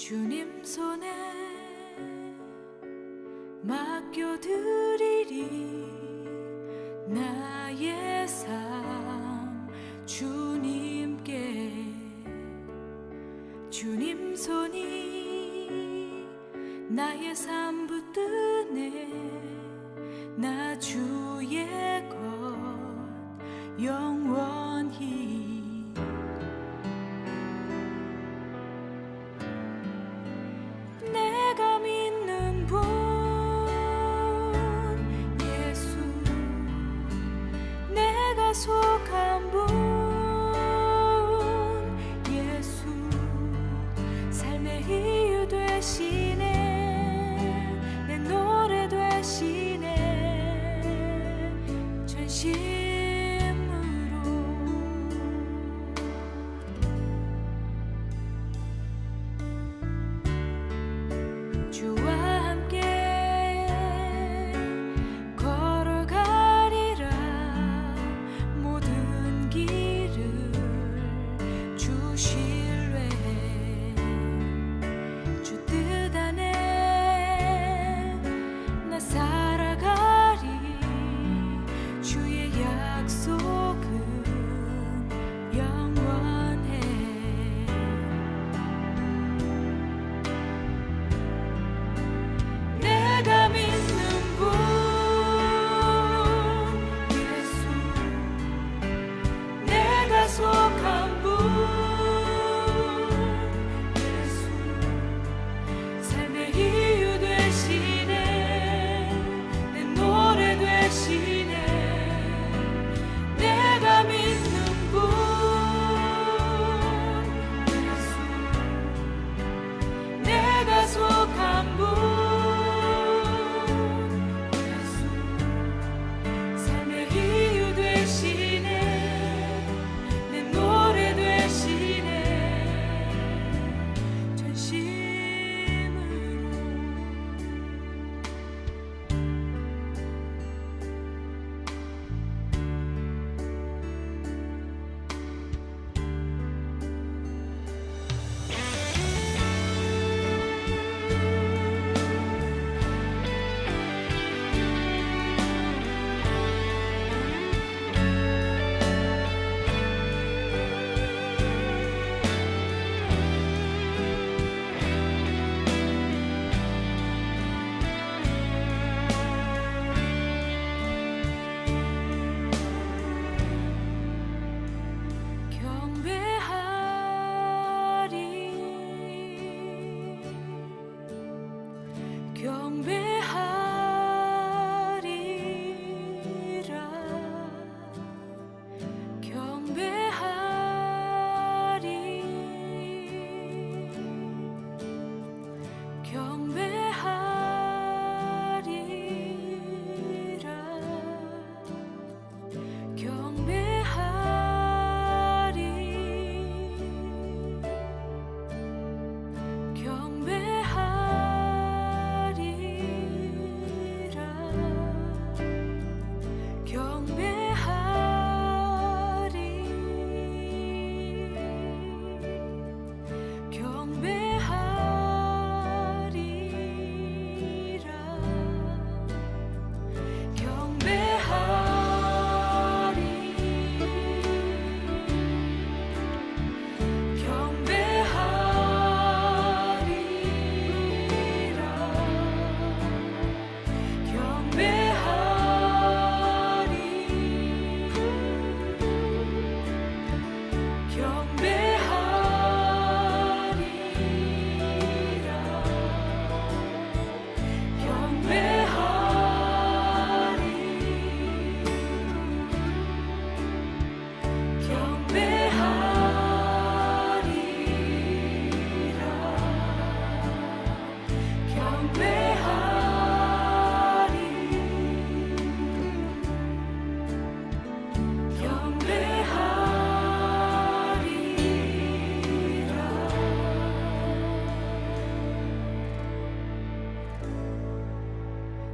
주님 손에 맡겨드리리. 나의 삶 주님께, 주님 손이 나의 삶 붙드네. 나 주의 것 영원히. 내가 믿는 분 예수, 내가 속한 분 예수, 삶의 이유 되시네. 내 노래 되시네. 전심으로 주와 함께 걸어가리라. 모든 길을 주 신뢰해. 주 뜻 안에 나 살아가리. 주의 약속은 영원해. 내가 믿는 분 예수, 내가 속한 분 예수, 삶의 이유 되시네. 내 노래 되시네. 내가 믿는 분 예수, 내가 속한 분 예수, 삶의 이유 되시네. 내 노래 되시네. 전심으로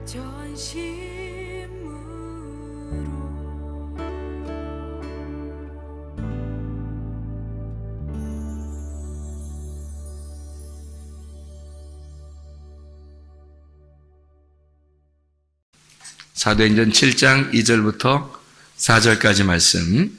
전심으로 사도행전 7장 2절부터 4절까지 말씀.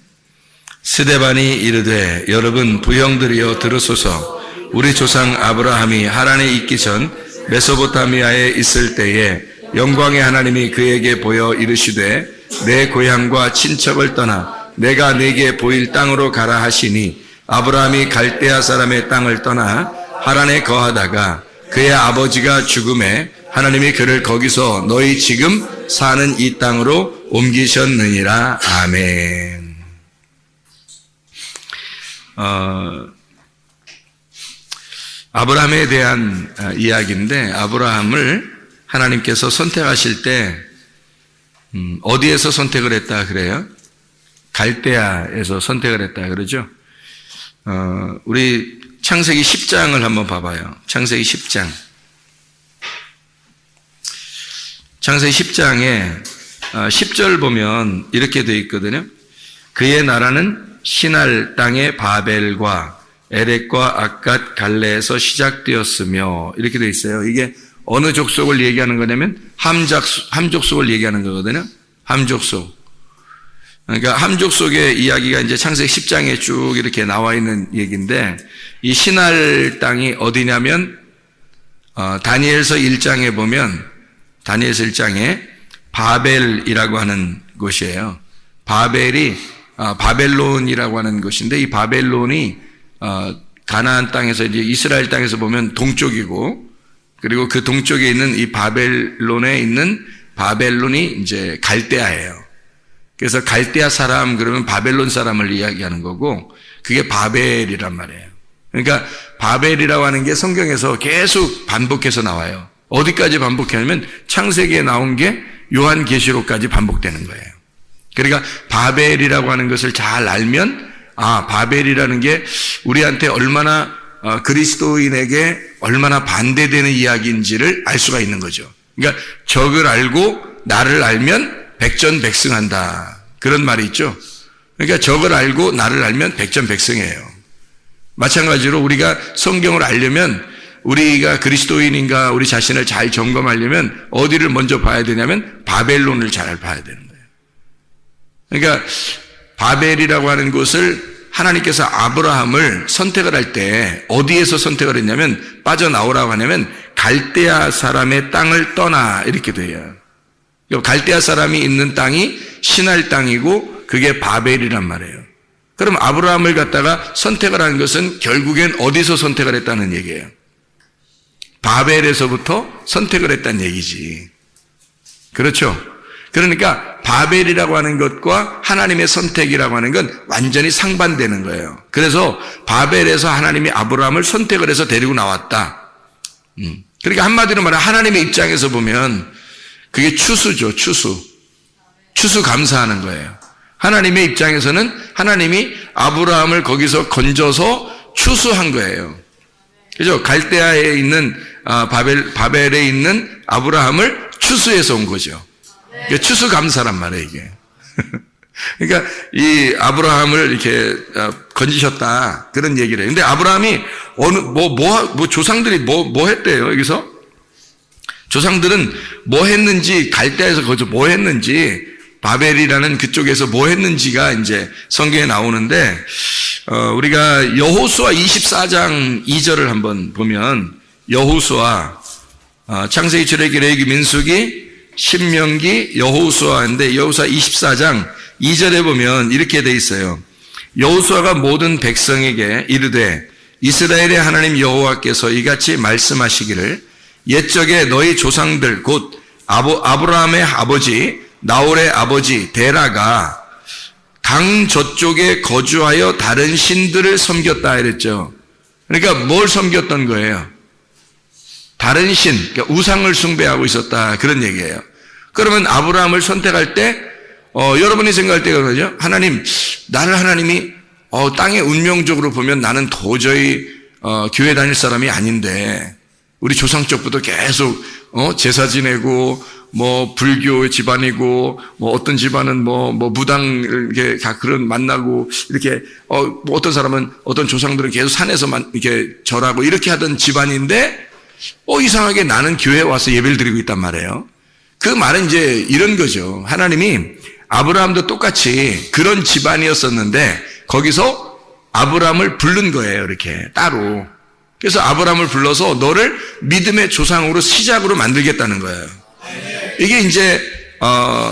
스데반이 이르되 여러분 부형들이여 들으소서. 우리 조상 아브라함이 하란에 있기 전 메소포타미아에 있을 때에 영광의 하나님이 그에게 보여 이르시되 내 고향과 친척을 떠나 내가 네게 보일 땅으로 가라 하시니 아브라함이 갈대아 사람의 땅을 떠나 하란에 거하다가 그의 아버지가 죽음에 하나님이 그를 거기서 너희 지금 사는 이 땅으로 옮기셨느니라. 아멘. 아브라함에 대한 이야기인데, 아브라함을 하나님께서 선택하실 때 어디에서 선택을 했다 그래요? 갈대아에서 선택을 했다 그러죠. 우리 창세기 10장을 한번 봐봐요. 창세기 10장. 창세기 10장에 10절 보면 이렇게 되어 있거든요. 그의 나라는 시날 땅의 바벨과 에렉과 아갓 갈레에서 시작되었으며 이렇게 되어 있어요. 이게 어느 족속을 얘기하는 거냐면 함족속을 얘기하는 거거든요. 함족속. 그러니까 함족속의 이야기가 이제 창세기 10장에 쭉 이렇게 나와 있는 얘기인데, 이 시날 땅이 어디냐면 다니엘서 1장에 보면, 다니엘서 1장에 바벨이라고 하는 곳이에요. 바벨이 바벨론이라고 하는 곳인데, 이 바벨론이 가나안 땅에서 이제 이스라엘 땅에서 보면 동쪽이고, 그리고 그 동쪽에 있는 이 바벨론에 있는 바벨론이 이제 갈대아예요. 그래서 갈대아 사람 그러면 바벨론 사람을 이야기하는 거고, 그게 바벨이란 말이에요. 그러니까 바벨이라고 하는 게 성경에서 계속 반복해서 나와요. 어디까지 반복하냐면 창세기에 나온 게 요한계시록까지 반복되는 거예요. 그러니까 바벨이라고 하는 것을 잘 알면, 바벨이라는 게 우리한테 얼마나 그리스도인에게 얼마나 반대되는 이야기인지를 알 수가 있는 거죠. 그러니까 적을 알고 나를 알면 백전백승한다, 그런 말이 있죠. 그러니까 적을 알고 나를 알면 백전백승이에요. 마찬가지로 우리가 성경을 알려면, 우리가 그리스도인인가 우리 자신을 잘 점검하려면 어디를 먼저 봐야 되냐면 바벨론을 잘 봐야 되는 거예요. 그러니까 바벨이라고 하는 곳을 하나님께서 아브라함을 선택을 할 때 어디에서 선택을 했냐면, 빠져나오라고 하냐면 갈대아 사람의 땅을 떠나 이렇게 돼요. 갈대아 사람이 있는 땅이 시날 땅이고 그게 바벨이란 말이에요. 그럼 아브라함을 갖다가 선택을 한 것은 결국엔 어디서 선택을 했다는 얘기예요? 바벨에서부터 선택을 했다는 얘기지. 그렇죠? 그러니까 바벨이라고 하는 것과 하나님의 선택이라고 하는 건 완전히 상반되는 거예요. 그래서 바벨에서 하나님이 아브라함을 선택을 해서 데리고 나왔다. 그러니까 한마디로 말하면 하나님의 입장에서 보면 그게 추수죠, 추수. 추수 감사하는 거예요. 하나님의 입장에서는 하나님이 아브라함을 거기서 건져서 추수한 거예요. 그죠? 갈대아에 있는 바벨에 있는 아브라함을 추수해서 온 거죠. 그러니까 추수 감사란 말이에요, 이게. 그러니까 이 아브라함을 이렇게 건지셨다, 그런 얘기를 해요. 근데 아브라함이 조상들이 뭐 했대요, 여기서? 조상들은 뭐 했는지, 갈대아에서 거기서 뭐 했는지, 바벨이라는 그쪽에서 뭐 했는지가 이제 성경에 나오는데, 우리가 여호수아 24장 2절을 한번 보면, 여호수아, 창세기, 출애굽기, 레위기, 민수기, 신명기, 여호수아인데, 여호수아 24장 2절에 보면 이렇게 돼 있어요. 여호수아가 모든 백성에게 이르되 이스라엘의 하나님 여호와께서 이같이 말씀하시기를, 옛적에 너희 조상들 곧 아브라함의 아버지 나홀의 아버지 데라가 강 저쪽에 거주하여 다른 신들을 섬겼다 이랬죠. 그러니까 뭘 섬겼던 거예요? 다른 신, 그러니까 우상을 숭배하고 있었다, 그런 얘기예요. 그러면 아브라함을 선택할 때 여러분이 생각할 때가 그러죠. 하나님이 땅의 운명적으로 보면 나는 도저히 교회 다닐 사람이 아닌데, 우리 조상 쪽부터 계속 제사 지내고 불교 집안이고 어떤 집안은 무당 이렇게 그런 만나고 이렇게 어떤 사람은 어떤 조상들은 계속 산에서만 이렇게 절하고 이렇게 하던 집안인데 이상하게 나는 교회에 와서 예배를 드리고 있단 말이에요. 그 말은 이제 이런 거죠. 하나님이 아브라함도 똑같이 그런 집안이었었는데 거기서 아브라함을 부른 거예요. 이렇게 따로. 그래서 아브라함을 불러서 너를 믿음의 조상으로 시작으로 만들겠다는 거예요. 이게 이제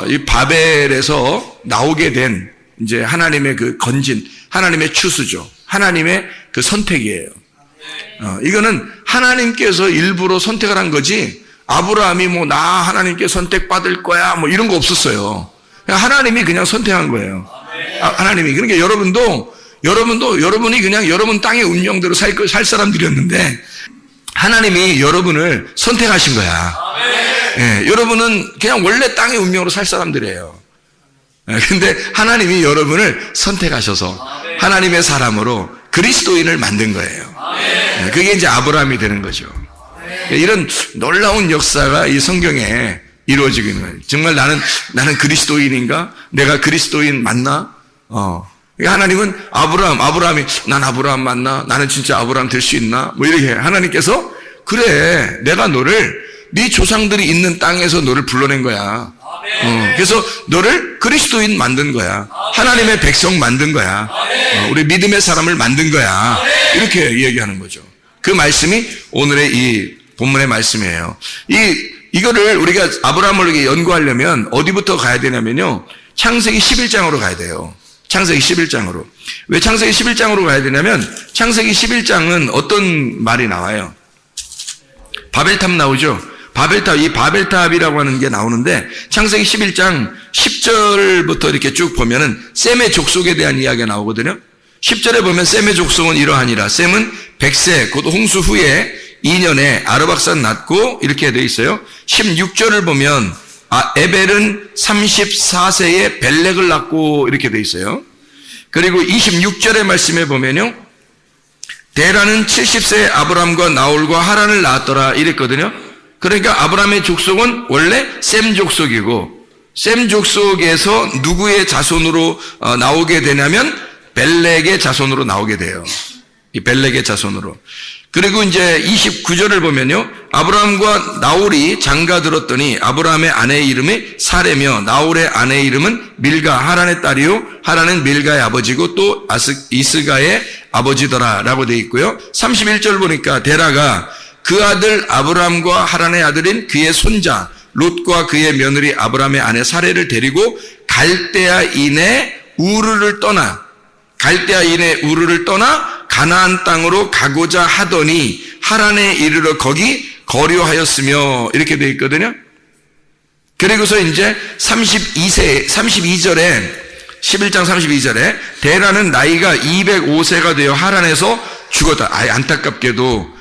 이 바벨에서 나오게 된 이제 하나님의 그 건진, 하나님의 추수죠. 하나님의 그 선택이에요. 이거는 하나님께서 일부러 선택을 한 거지 아브라함이 뭐 나 하나님께 선택받을 거야 뭐 이런 거 없었어요. 하나님이 그냥 선택한 거예요. 하나님이. 그러니까 여러분이 그냥 여러분 땅의 운명대로 살 사람들이었는데 하나님이 여러분을 선택하신 거야. 예, 여러분은 그냥 원래 땅의 운명으로 살 사람들이에요. 근데 하나님이 여러분을 선택하셔서 하나님의 사람으로 그리스도인을 만든 거예요. 그게 이제 아브라함이 되는 거죠. 이런 놀라운 역사가 이 성경에 이루어지고 있는 거예요. 정말 나는 그리스도인인가? 내가 그리스도인 맞나? 하나님은 아브라함이 난 아브라함 맞나? 나는 진짜 아브라함 될 수 있나? 뭐 이렇게 하나님께서 그래, 내가 너를 네 조상들이 있는 땅에서 너를 불러낸 거야. 그래서 너를 그리스도인 만든 거야. 하나님의 백성 만든 거야. 우리 믿음의 사람을 만든 거야. 이렇게 얘기하는 거죠. 그 말씀이 오늘의 이 본문의 말씀이에요. 이거를 우리가 아브라함을 이렇게 연구하려면 어디부터 가야 되냐면요. 창세기 11장으로 가야 돼요. 창세기 11장으로. 왜 창세기 11장으로 가야 되냐면 창세기 11장은 어떤 말이 나와요? 바벨탑 나오죠? 이 바벨탑이라고 하는 게 나오는데 창세기 11장 10절부터 이렇게 쭉 보면은 셈의 족속에 대한 이야기가 나오거든요. 10절에 보면 셈의 족속은 이러하니라. 셈은 100세 곧 홍수 후에 2년에 아르박산 낳고 이렇게 돼 있어요. 16절을 보면 에벨은 34세에 벨렉을 낳고 이렇게 돼 있어요. 그리고 26절의 말씀에 보면요. 데라는 70세에 아브람과 나홀과 하란을 낳았더라 이랬거든요. 그러니까 아브람의 족속은 원래 셈 족속이고 셈 족속에서 누구의 자손으로 나오게 되냐면 벨렉의 자손으로 나오게 돼요. 이 벨렉의 자손으로. 그리고 이제 29절을 보면요. 아브라함과 나홀이 장가 들었더니 아브라함의 아내의 이름이 사레며 나홀의 아내의 이름은 밀가, 하란의 딸이요. 하란은 밀가의 아버지고 또 이스가의 아버지더라 라고 되어 있고요. 31절 보니까 데라가 그 아들 아브라함과 하란의 아들인 그의 손자 롯과 그의 며느리 아브라함의 아내 사레를 데리고 갈대아인의 우르를 떠나 가나안 땅으로 가고자 하더니 하란에 이르러 거기 거류하였으며 이렇게 되어 있거든요. 그리고서 이제 32절에 11장 32절에 데라는 나이가 205세가 되어 하란에서 죽었다. 안타깝게도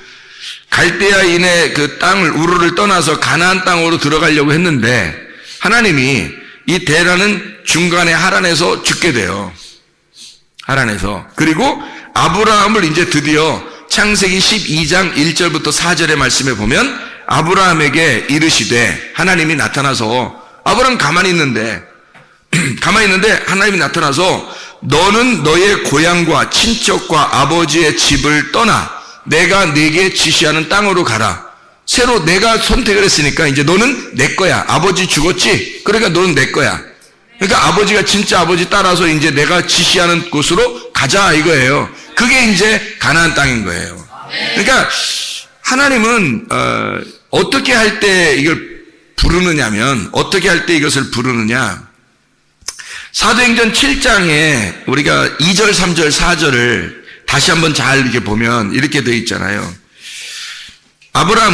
갈대아인의 그 땅을 우르를 떠나서 가나안 땅으로 들어가려고 했는데 하나님이 이 데라는 중간에 하란에서 죽게 돼요. 하란에서. 그리고 아브라함을 이제 드디어 창세기 12장 1절부터 4절의 말씀에 보면 아브라함에게 이르시되 하나님이 나타나서 아브라함 가만히 있는데 하나님이 나타나서 너는 너의 고향과 친척과 아버지의 집을 떠나 내가 네게 지시하는 땅으로 가라. 새로 내가 선택을 했으니까 이제 너는 내 거야. 아버지 죽었지? 그러니까 너는 내 거야. 그러니까 아버지가 진짜 아버지 따라서 이제 내가 지시하는 곳으로 가자 이거예요. 그게 이제 가나안 땅인 거예요. 그러니까 하나님은 어떻게 할 때 이걸 부르느냐면 어떻게 할 때 이것을 부르느냐. 사도행전 7장에 우리가 2절, 3절, 4절을 다시 한번 잘 이렇게 보면 이렇게 되어 있잖아요.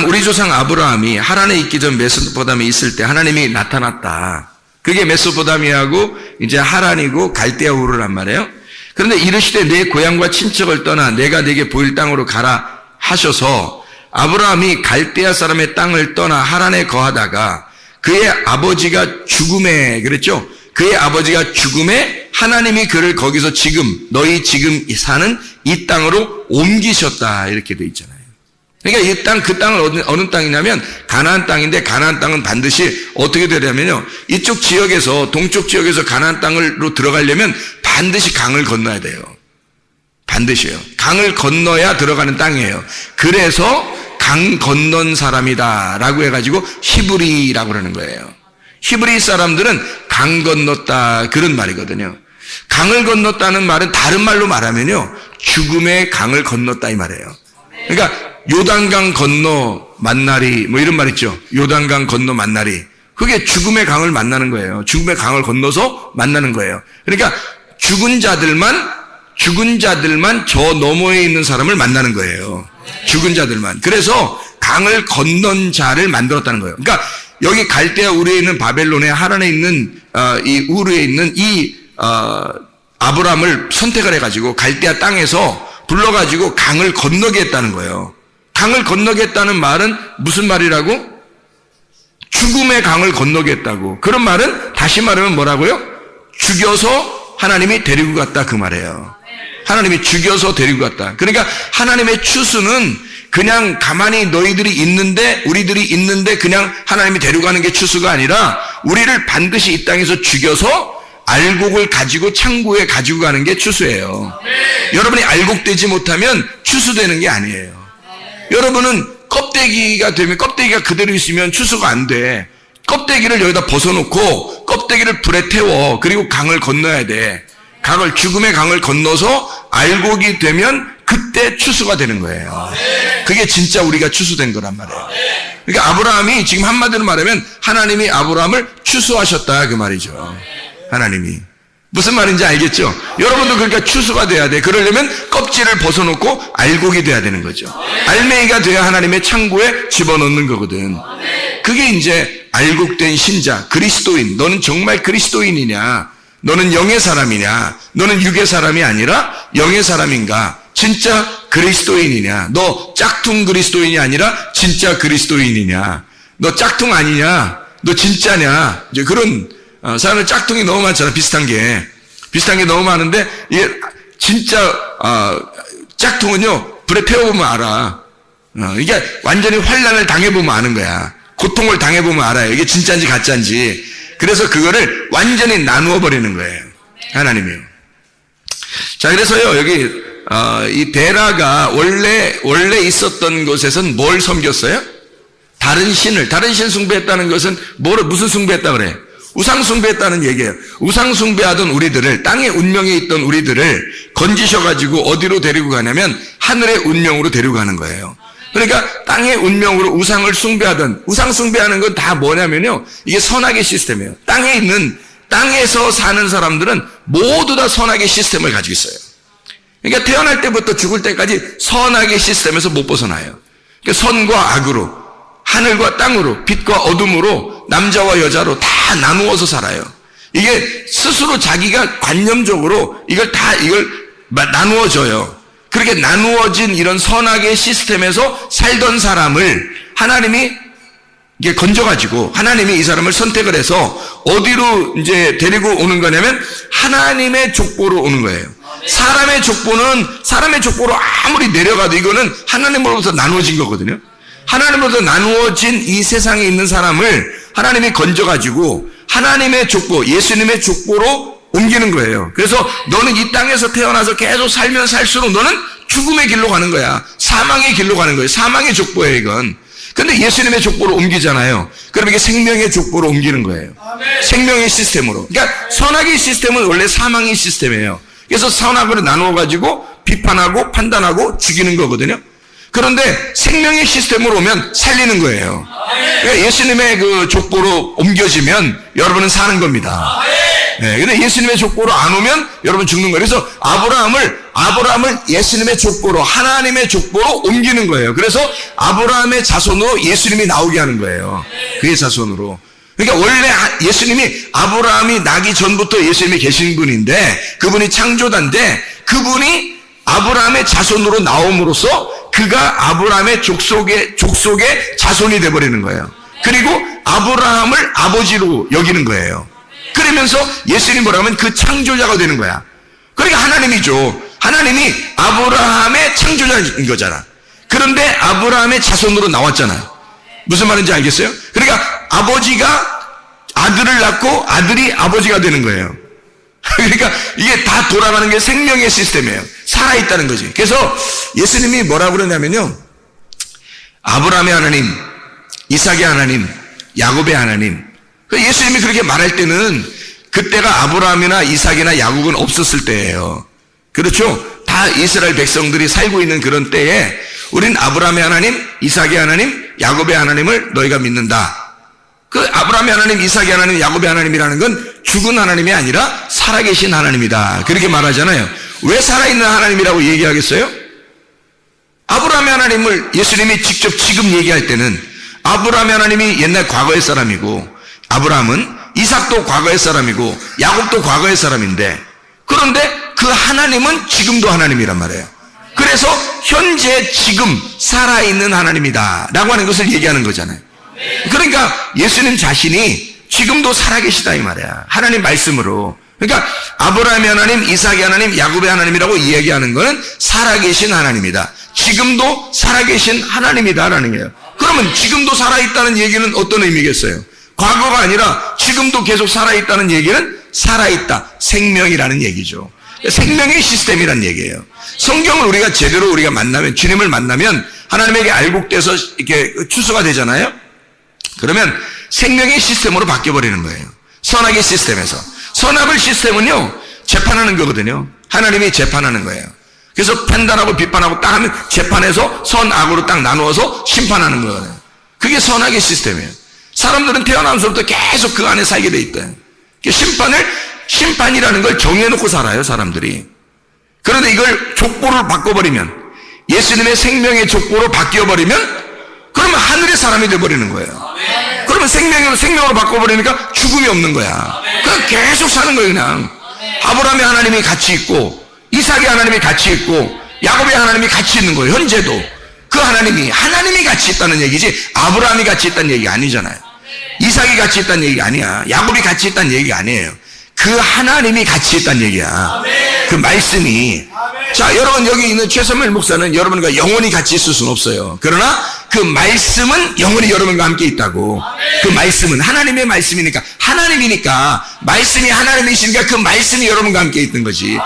우리 조상 아브라함이 하란에 있기 전 메소포타미아에 있을 때 하나님이 나타났다. 그게 메소포타미아하고 이제 하란이고 갈대아 우르란 말이에요. 그런데 이르시되 내 고향과 친척을 떠나 내가 네게 보일 땅으로 가라 하셔서 아브라함이 갈대아 사람의 땅을 떠나 하란에 거하다가 그의 아버지가 죽음에 그랬죠. 그의 아버지가 죽음에 하나님이 그를 거기서 너희 지금 사는 이 땅으로 옮기셨다 이렇게 돼 있잖아요. 그러니까 그 땅은 어느 땅이냐면 가나안 땅인데 가나안 땅은 반드시 어떻게 되냐면요. 이쪽 지역에서 동쪽 지역에서 가나안 땅으로 들어가려면 반드시 강을 건너야 돼요. 반드시요. 강을 건너야 들어가는 땅이에요. 그래서 강 건넌 사람이다라고 해가지고 히브리라고 그러는 거예요. 히브리 사람들은 강 건넜다 그런 말이거든요. 강을 건넜다는 말은 다른 말로 말하면요, 죽음의 강을 건넜다 이 말이에요. 그러니까 요단강 건너 만나리 뭐 이런 말 있죠. 요단강 건너 만나리. 그게 죽음의 강을 만나는 거예요. 죽음의 강을 건너서 만나는 거예요. 그러니까 죽은 자들만 저 너머에 있는 사람을 만나는 거예요. 죽은 자들만. 그래서 강을 건넌 자를 만들었다는 거예요. 그러니까 여기 갈대아 우르에 있는 바벨론의 하란에 있는 이 우르에 있는 이 아브람을 선택을 해가지고 갈대아 땅에서 불러가지고 강을 건너게 했다는 거예요. 강을 건너게 했다는 말은 무슨 말이라고? 죽음의 강을 건너게 했다고. 그런 말은 다시 말하면 뭐라고요? 죽여서 하나님이 데리고 갔다 그 말이에요. 하나님이 죽여서 데리고 갔다. 그러니까 하나님의 추수는 그냥 가만히 너희들이 있는데, 우리들이 있는데 그냥 하나님이 데려가는 게 추수가 아니라 우리를 반드시 이 땅에서 죽여서 알곡을 가지고 창고에 가지고 가는 게 추수예요. 여러분이 알곡되지 못하면 추수되는 게 아니에요. 여러분은 껍데기가 되면, 껍데기가 그대로 있으면 추수가 안 돼. 껍데기를 여기다 벗어놓고 껍데기를 불에 태워. 그리고 강을 건너야 돼. 죽음의 강을 건너서 알곡이 되면 그때 추수가 되는 거예요. 그게 진짜 우리가 추수된 거란 말이에요. 그러니까 아브라함이 지금 한마디로 말하면 하나님이 아브라함을 추수하셨다 그 말이죠. 하나님이. 무슨 말인지 알겠죠? 여러분도 그러니까 추수가 돼야 돼. 그러려면 껍질을 벗어놓고 알곡이 돼야 되는 거죠. 알맹이가 돼야 하나님의 창고에 집어넣는 거거든. 그게 이제 알곡된 신자, 그리스도인. 너는 정말 그리스도인이냐? 너는 영의 사람이냐? 너는 육의 사람이 아니라 영의 사람인가? 진짜 그리스도인이냐? 너 짝퉁 그리스도인이 아니라 진짜 그리스도인이냐? 너 짝퉁 아니냐? 너 진짜냐? 이제 그런 사람은 짝퉁이 너무 많잖아. 비슷한 게 너무 많은데, 이게 진짜 짝퉁은요 불에 태워보면 알아. 이게 완전히 환난을 당해보면 아는 거야. 고통을 당해보면 알아요. 이게 진짜인지 가짜인지. 그래서 그거를 완전히 나누어 버리는 거예요. 하나님이요. 자, 그래서요 여기 이 데라가 원래 있었던 곳에서는 뭘 섬겼어요? 다른 신 숭배했다는 것은 무슨 숭배했다 그래? 우상 숭배했다는 얘기예요. 우상 숭배하던 우리들을, 땅의 운명에 있던 우리들을 건지셔가지고 어디로 데리고 가냐면 하늘의 운명으로 데리고 가는 거예요. 그러니까 땅의 운명으로 우상 숭배하는 건 다 뭐냐면요, 이게 선악의 시스템이에요. 땅에서 사는 사람들은 모두 다 선악의 시스템을 가지고 있어요. 그러니까 태어날 때부터 죽을 때까지 선악의 시스템에서 못 벗어나요. 그러니까 선과 악으로, 하늘과 땅으로, 빛과 어둠으로, 남자와 여자로 다 나누어서 살아요. 이게 스스로 자기가 관념적으로 이걸 나누어져요. 그렇게 나누어진 이런 선악의 시스템에서 살던 사람을 하나님이 이게 건져가지고 하나님이 이 사람을 선택을 해서 어디로 이제 데리고 오는 거냐면 하나님의 족보로 오는 거예요. 사람의 족보로 아무리 내려가도 이거는 하나님으로부터 나누어진 거거든요. 하나님으로부터 나누어진 이 세상에 있는 사람을 하나님이 건져가지고 하나님의 족보, 예수님의 족보로 옮기는 거예요. 그래서 너는 이 땅에서 태어나서 계속 살면 살수록 너는 죽음의 길로 가는 거야. 사망의 길로 가는 거예요. 사망의 족보예요, 이건. 근데 예수님의 족보로 옮기잖아요. 그럼 이게 생명의 족보로 옮기는 거예요. 생명의 시스템으로. 그러니까 선악의 시스템은 원래 사망의 시스템이에요. 그래서 선악으로 나누어가지고 비판하고 판단하고 죽이는 거거든요. 그런데 생명의 시스템으로 오면 살리는 거예요. 그러니까 예수님의 그 족보로 옮겨지면 여러분은 사는 겁니다. 네, 근데 예수님의 족보로 안 오면 여러분 죽는 거예요. 그래서 아브라함을 예수님의 족보로, 하나님의 족보로 옮기는 거예요. 그래서 아브라함의 자손으로 예수님이 나오게 하는 거예요. 그의 자손으로. 그러니까 원래 예수님이 아브라함이 나기 전부터 예수님이 계신 분인데, 그분이 창조자인데, 그분이 아브라함의 자손으로 나옴으로써 그가 아브라함의 족속의 자손이 되어버리는 거예요. 그리고 아브라함을 아버지로 여기는 거예요. 그러면서 예수님이 뭐라 하면 그 창조자가 되는 거야. 그러니까 하나님이죠. 하나님이 아브라함의 창조자인 거잖아. 그런데 아브라함의 자손으로 나왔잖아요. 무슨 말인지 알겠어요? 그러니까 아버지가 아들을 낳고 아들이 아버지가 되는 거예요. 그러니까 이게 다 돌아가는 게 생명의 시스템이에요. 살아있다는 거지. 그래서 예수님이 뭐라고 그러냐면요, 아브라함의 하나님, 이삭의 하나님, 야곱의 하나님, 예수님이 그렇게 말할 때는 그때가 아브라함이나 이삭이나 야곱은 없었을 때예요. 그렇죠? 다 이스라엘 백성들이 살고 있는 그런 때에 우린 아브라함의 하나님, 이삭의 하나님, 야곱의 하나님을 너희가 믿는다. 그 아브라함의 하나님, 이삭의 하나님, 야곱의 하나님이라는 건 죽은 하나님이 아니라 살아계신 하나님이다. 그렇게 말하잖아요. 왜 살아있는 하나님이라고 얘기하겠어요? 아브라함의 하나님을 예수님이 직접 지금 얘기할 때는 아브라함의 하나님이 옛날 과거의 사람이고 아브라함은 이삭도 과거의 사람이고 야곱도 과거의 사람인데 그런데 그 하나님은 지금도 하나님이란 말이에요. 그래서 현재 지금 살아있는 하나님이다 라고 하는 것을 얘기하는 거잖아요. 그러니까 예수님 자신이 지금도 살아계시다 이 말이야. 하나님 말씀으로. 그러니까 아브라함의 하나님, 이삭의 하나님, 야곱의 하나님이라고 이야기하는 것은 살아계신 하나님이다. 지금도 살아계신 하나님이다라는 거예요. 그러면 지금도 살아있다는 얘기는 어떤 의미겠어요? 과거가 아니라 지금도 계속 살아있다는 얘기는 살아있다, 생명이라는 얘기죠. 생명의 시스템이라는 얘기예요. 성경을 우리가 제대로 우리가 만나면, 주님을 만나면 하나님에게 알곡돼서 이렇게 추수가 되잖아요. 그러면 생명의 시스템으로 바뀌어버리는 거예요. 선악의 시스템에서. 선악의 시스템은요, 재판하는 거거든요. 하나님이 재판하는 거예요. 그래서 판단하고 비판하고 딱 하면 재판해서 선악으로 딱 나누어서 심판하는 거거든요. 그게 선악의 시스템이에요. 사람들은 태어나면서부터 계속 그 안에 살게 돼 있다. 심판이라는 걸 정해놓고 살아요, 사람들이. 그런데 이걸 족보를 바꿔버리면, 예수님의 생명의 족보로 바뀌어버리면, 그러면 하늘의 사람이 돼버리는 거예요. 그러면 생명으로 바꿔버리니까 죽음이 없는 거야. 그냥 계속 사는 거예요, 그냥. 아브라함의 하나님이 같이 있고, 이삭의 하나님이 같이 있고, 야곱의 하나님이 같이 있는 거예요, 현재도. 그 하나님이 같이 있다는 얘기지, 아브라함이 같이 있다는 얘기가 아니잖아요. 이삭이 같이 있다는 얘기가 아니야. 야곱이 같이 있다는 얘기가 아니에요. 그 하나님이 같이 있다는 얘기야. 그 말씀이. 자, 여러분 여기 있는 최선밀 목사는 여러분과 영원히 같이 있을 수는 없어요. 그러나 그 말씀은 영원히 여러분과 함께 있다고. 그 말씀은 하나님의 말씀이니까, 하나님이니까, 말씀이 하나님이시니까 그 말씀이 여러분과 함께 있는 거지.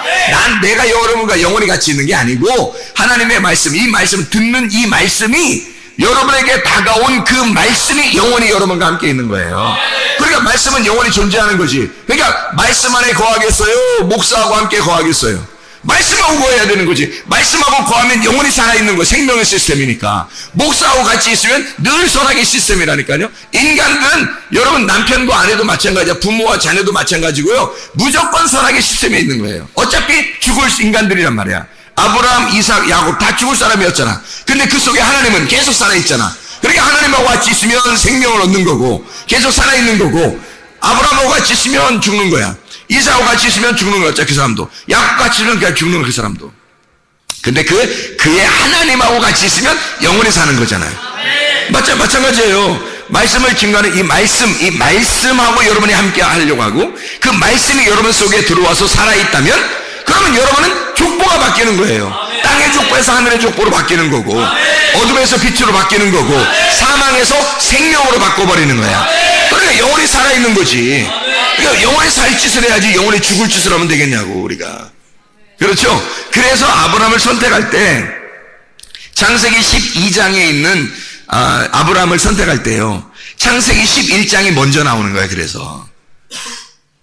내가 여러분과 영원히 같이 있는 게 아니고 하나님의 말씀, 이 말씀을 듣는 이 말씀이 여러분에게 다가온 그 말씀이 영원히 여러분과 함께 있는 거예요. 그러니까 말씀은 영원히 존재하는 거지. 그러니까 말씀 안에 거하겠어요? 목사하고 함께 거하겠어요? 말씀하고 거해야 되는 거지. 말씀하고 거하면 영원히 살아있는 거, 생명의 시스템이니까. 목사하고 같이 있으면 늘 선악의 시스템이라니까요. 인간들은 여러분 남편과 아내도 마찬가지야. 부모와 자녀도 마찬가지고요. 무조건 선악의 시스템에 있는 거예요. 어차피 죽을 인간들이란 말이야. 아브라함, 이삭, 야곱 다 죽을 사람이었잖아. 근데 그 속에 하나님은 계속 살아있잖아. 그러니까 하나님하고 같이 있으면 생명을 얻는 거고 계속 살아있는 거고, 아브라함하고 같이 있으면 죽는 거야. 이삭하고 같이 있으면 죽는 거였죠, 그 사람도. 야곱 같이 있으면 그냥 죽는 거야, 그 사람도. 근데 그의 하나님하고 같이 있으면 영원히 사는 거잖아요. 마찬가지예요. 말씀을 증거하는 이 말씀하고 여러분이 함께 하려고 하고, 그 말씀이 여러분 속에 들어와서 살아있다면 그러면 여러분은 족보가 바뀌는 거예요. 땅의 족보에서 하늘의 족보로 바뀌는 거고, 어둠에서 빛으로 바뀌는 거고, 사망에서 생명으로 바꿔버리는 거야. 그러니까 영원히 살아있는 거지. 그러니까 영원히 살 짓을 해야지 영원히 죽을 짓을 하면 되겠냐고, 우리가. 그렇죠? 그래서 아브라함을 선택할 때 창세기 12장에 있는 아브라함을 선택할 때요, 창세기 11장이 먼저 나오는 거예요. 그래서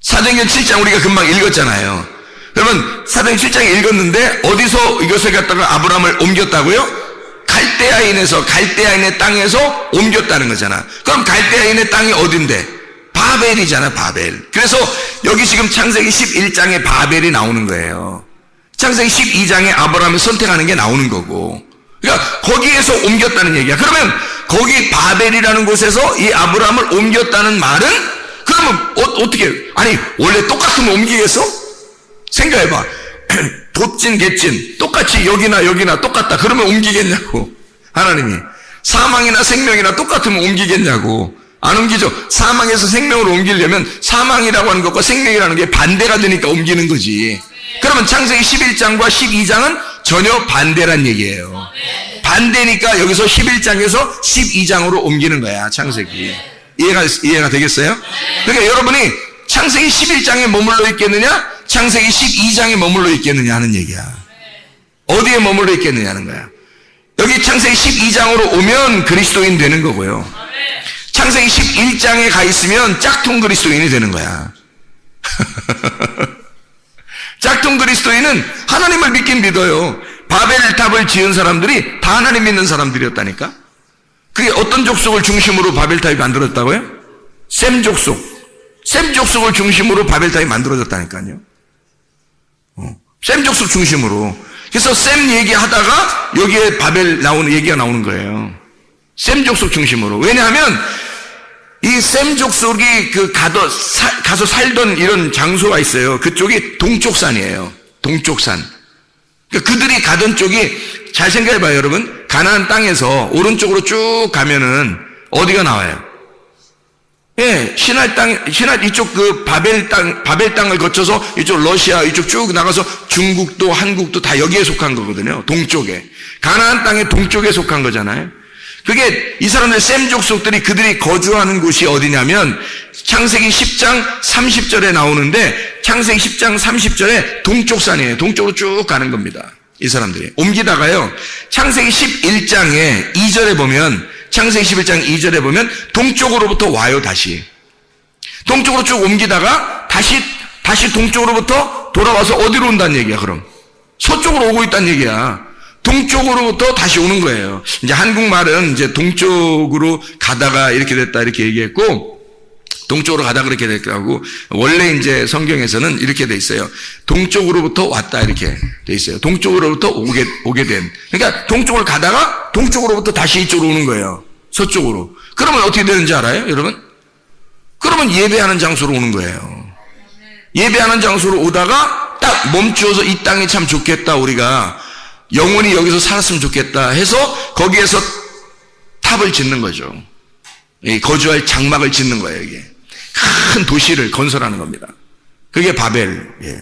사도행전 7장 우리가 금방 읽었잖아요. 여러분 사도행전 7장에 읽었는데 어디서 이것을 갖다가 아브라함을 옮겼다고요? 갈대아인의 땅에서 옮겼다는 거잖아. 그럼 갈대아인의 땅이 어딘데? 바벨이잖아, 바벨. 그래서 여기 지금 창세기 11장에 바벨이 나오는 거예요. 창세기 12장에 아브라함을 선택하는 게 나오는 거고, 그러니까 거기에서 옮겼다는 얘기야. 그러면 거기 바벨이라는 곳에서 이 아브라함을 옮겼다는 말은, 그러면 어떻게, 아니 원래 똑같으면 옮기겠어? 생각해봐. 돛진 갯진 똑같이 여기나 똑같다 그러면 옮기겠냐고. 하나님이 사망이나 생명이나 똑같으면 옮기겠냐고. 안 옮기죠. 사망에서 생명으로 옮기려면 사망이라고 하는 것과 생명이라는 게 반대가 되니까 옮기는 거지. 그러면 창세기 11장과 12장은 전혀 반대란 얘기예요. 반대니까 여기서 11장에서 12장으로 옮기는 거야, 창세기. 이해가 되겠어요? 그러니까 여러분이 창세기 11장에 머물러 있겠느냐, 창세기 12장에 머물러 있겠느냐 하는 얘기야. 어디에 머물러 있겠느냐 하는 거야. 여기 창세기 12장으로 오면 그리스도인 되는 거고요. 창세기 11장에 가 있으면 짝퉁 그리스도인이 되는 거야. 짝퉁 그리스도인은 하나님을 믿긴 믿어요. 바벨탑을 지은 사람들이 다 하나님 믿는 사람들이었다니까. 그게 어떤 족속을 중심으로 바벨탑이 만들어졌다고요? 셈 족속. 셈 족속을 중심으로 바벨탑이 만들어졌다니까요. 셈 족속 중심으로. 그래서 셈 얘기하다가 여기에 바벨 나오는 얘기가 나오는 거예요. 셈 족속 중심으로. 왜냐하면 이 셈 족속이 가서 살던 이런 장소가 있어요. 그쪽이 동쪽산이에요. 동쪽산. 그러니까 그들이 가던 쪽이, 잘 생각해봐요, 여러분. 가나안 땅에서 오른쪽으로 쭉 가면은 어디가 나와요? 예, 신할 이쪽 바벨 땅을 거쳐서 이쪽 러시아 이쪽 쭉 나가서 중국도 한국도 다 여기에 속한 거거든요. 동쪽에. 가나안 땅의 동쪽에 속한 거잖아요. 그게 이 사람들 셈 족속들이 그들이 거주하는 곳이 어디냐면 창세기 10장 30절에 나오는데 창세기 10장 30절에 동쪽산이에요. 동쪽으로 쭉 가는 겁니다. 이 사람들이. 옮기다가요. 창세기 11장에 2절에 보면 창세기 11장 2절에 보면 동쪽으로부터 와요. 다시. 동쪽으로 쭉 옮기다가 다시 동쪽으로부터 돌아와서 어디로 온다는 얘기야 그럼? 서쪽으로 오고 있다는 얘기야. 동쪽으로부터 다시 오는 거예요. 이제 한국말은 이제 동쪽으로 가다가 이렇게 됐다 이렇게 얘기했고 동쪽으로 가다 그렇게 됐다고 원래 이제 성경에서는 이렇게 돼 있어요. 동쪽으로부터 왔다 이렇게 돼 있어요. 동쪽으로부터 오게 된. 그러니까 동쪽을 가다가 동쪽으로부터 다시 이쪽으로 오는 거예요. 서쪽으로. 그러면 어떻게 되는지 알아요, 여러분? 그러면 예배하는 장소로 오는 거예요. 예배하는 장소로 오다가 딱 멈추어서 이 땅이 참 좋겠다, 우리가 영원히 여기서 살았으면 좋겠다 해서 거기에서 탑을 짓는 거죠. 거주할 장막을 짓는 거예요. 이게 큰 도시를 건설하는 겁니다. 그게 바벨이에요.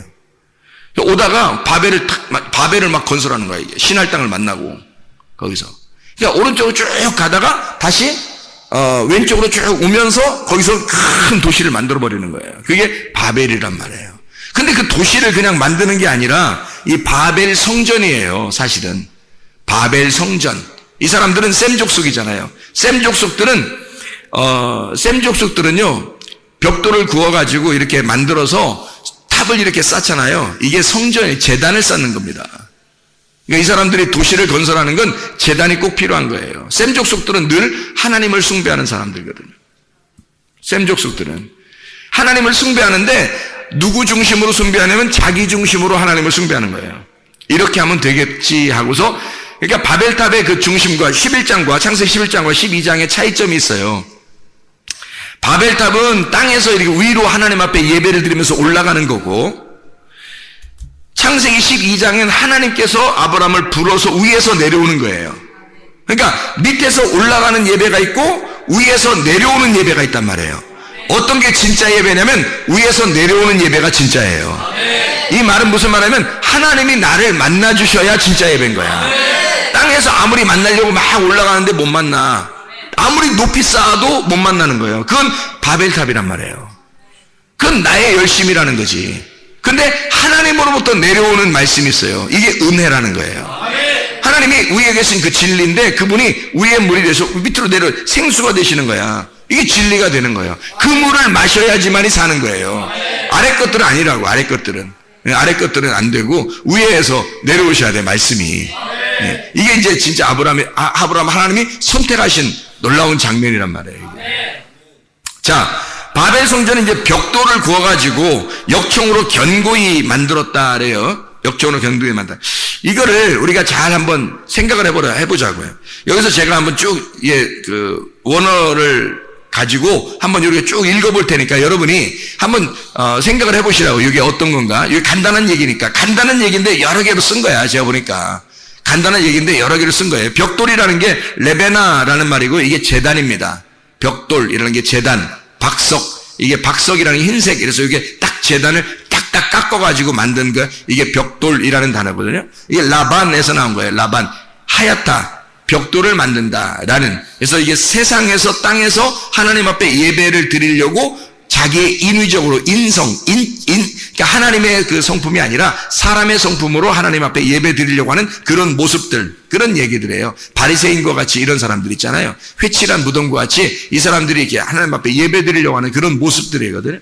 오다가 바벨을 막 건설하는 거예요. 이게 신할 땅을 만나고 거기서. 그러니까 오른쪽으로 쭉 가다가 다시 왼쪽으로 쭉 오면서 거기서 큰 도시를 만들어 버리는 거예요. 그게 바벨이란 말이에요. 근데 그 도시를 그냥 만드는 게 아니라 이 바벨 성전이에요. 사실은 바벨 성전. 이 사람들은 셈 족속이잖아요. 셈 족속들은요 벽돌을 구워가지고 이렇게 만들어서 탑을 이렇게 쌓잖아요. 이게 성전이 제단을 쌓는 겁니다. 그러니까 이 사람들이 도시를 건설하는 건 제단이 꼭 필요한 거예요. 셈 족속들은 늘 하나님을 숭배하는 사람들이거든요. 셈 족속들은 하나님을 숭배하는데 누구 중심으로 숭배하냐면 자기 중심으로 하나님을 숭배하는 거예요. 이렇게 하면 되겠지 하고서, 그러니까 바벨탑의 그 중심과 11장과 창세기 11장과 12장의 차이점이 있어요. 바벨탑은 땅에서 이렇게 위로 하나님 앞에 예배를 드리면서 올라가는 거고, 창세기 12장은 하나님께서 아브라함을 불어서 위에서 내려오는 거예요. 그러니까 밑에서 올라가는 예배가 있고 위에서 내려오는 예배가 있단 말이에요. 어떤 게 진짜 예배냐면 위에서 내려오는 예배가 진짜예요. 이 말은 무슨 말이냐면 하나님이 나를 만나주셔야 진짜 예배인 거야. 땅에서 아무리 만나려고 막 올라가는데 못 만나. 아무리 높이 쌓아도 못 만나는 거예요. 그건 바벨탑이란 말이에요. 그건 나의 열심이라는 거지. 근데 하나님으로부터 내려오는 말씀이 있어요. 이게 은혜라는 거예요. 하나님이 위에 계신 그 진리인데 그분이 위에 물이 돼서 밑으로 내려 생수가 되시는 거야. 이게 진리가 되는 거예요. 그 물을 마셔야지만이 사는 거예요. 아래 것들은 아니라고. 아래 것들은 안 되고 위에서 내려오셔야 돼, 말씀이. 네. 이게 이제 진짜 아브라함 하나님이 선택하신 놀라운 장면이란 말이에요. 이게. 자, 바벨 성전은 이제 벽돌을 구워가지고 역청으로 견고히 만들었다 그래요. 역청으로 견고히 만들었다. 이거를 우리가 잘 한번 생각을 해보자고요. 여기서 제가 한번 쭉 원어를 가지고 한번 이렇게 쭉 읽어볼 테니까 여러분이 한번 생각을 해보시라고. 이게 어떤 건가? 이게 간단한 얘기니까. 간단한 얘기인데 여러 개로 쓴 거야. 제가 보니까 간단한 얘기인데 여러 개로 쓴 거예요. 벽돌이라는 게 레베나라는 말이고 이게 제단입니다. 벽돌이라는 게 제단, 박석. 이게 박석이라는 게 흰색. 그래서 이게 딱 제단을 딱딱 깎아가지고 만든 거, 이게 벽돌이라는 단어거든요. 이게 라반에서 나온 거예요. 라반, 하얗다. 벽돌을 만든다라는. 그래서 이게 세상에서 땅에서 하나님 앞에 예배를 드리려고 자기의 인위적으로 그러니까 하나님의 그 성품이 아니라 사람의 성품으로 하나님 앞에 예배 드리려고 하는 그런 모습들, 그런 얘기들이에요. 바리새인과 같이 이런 사람들 있잖아요. 회칠한 무덤과 같이 이 사람들이 이렇게 하나님 앞에 예배 드리려고 하는 그런 모습들이거든요.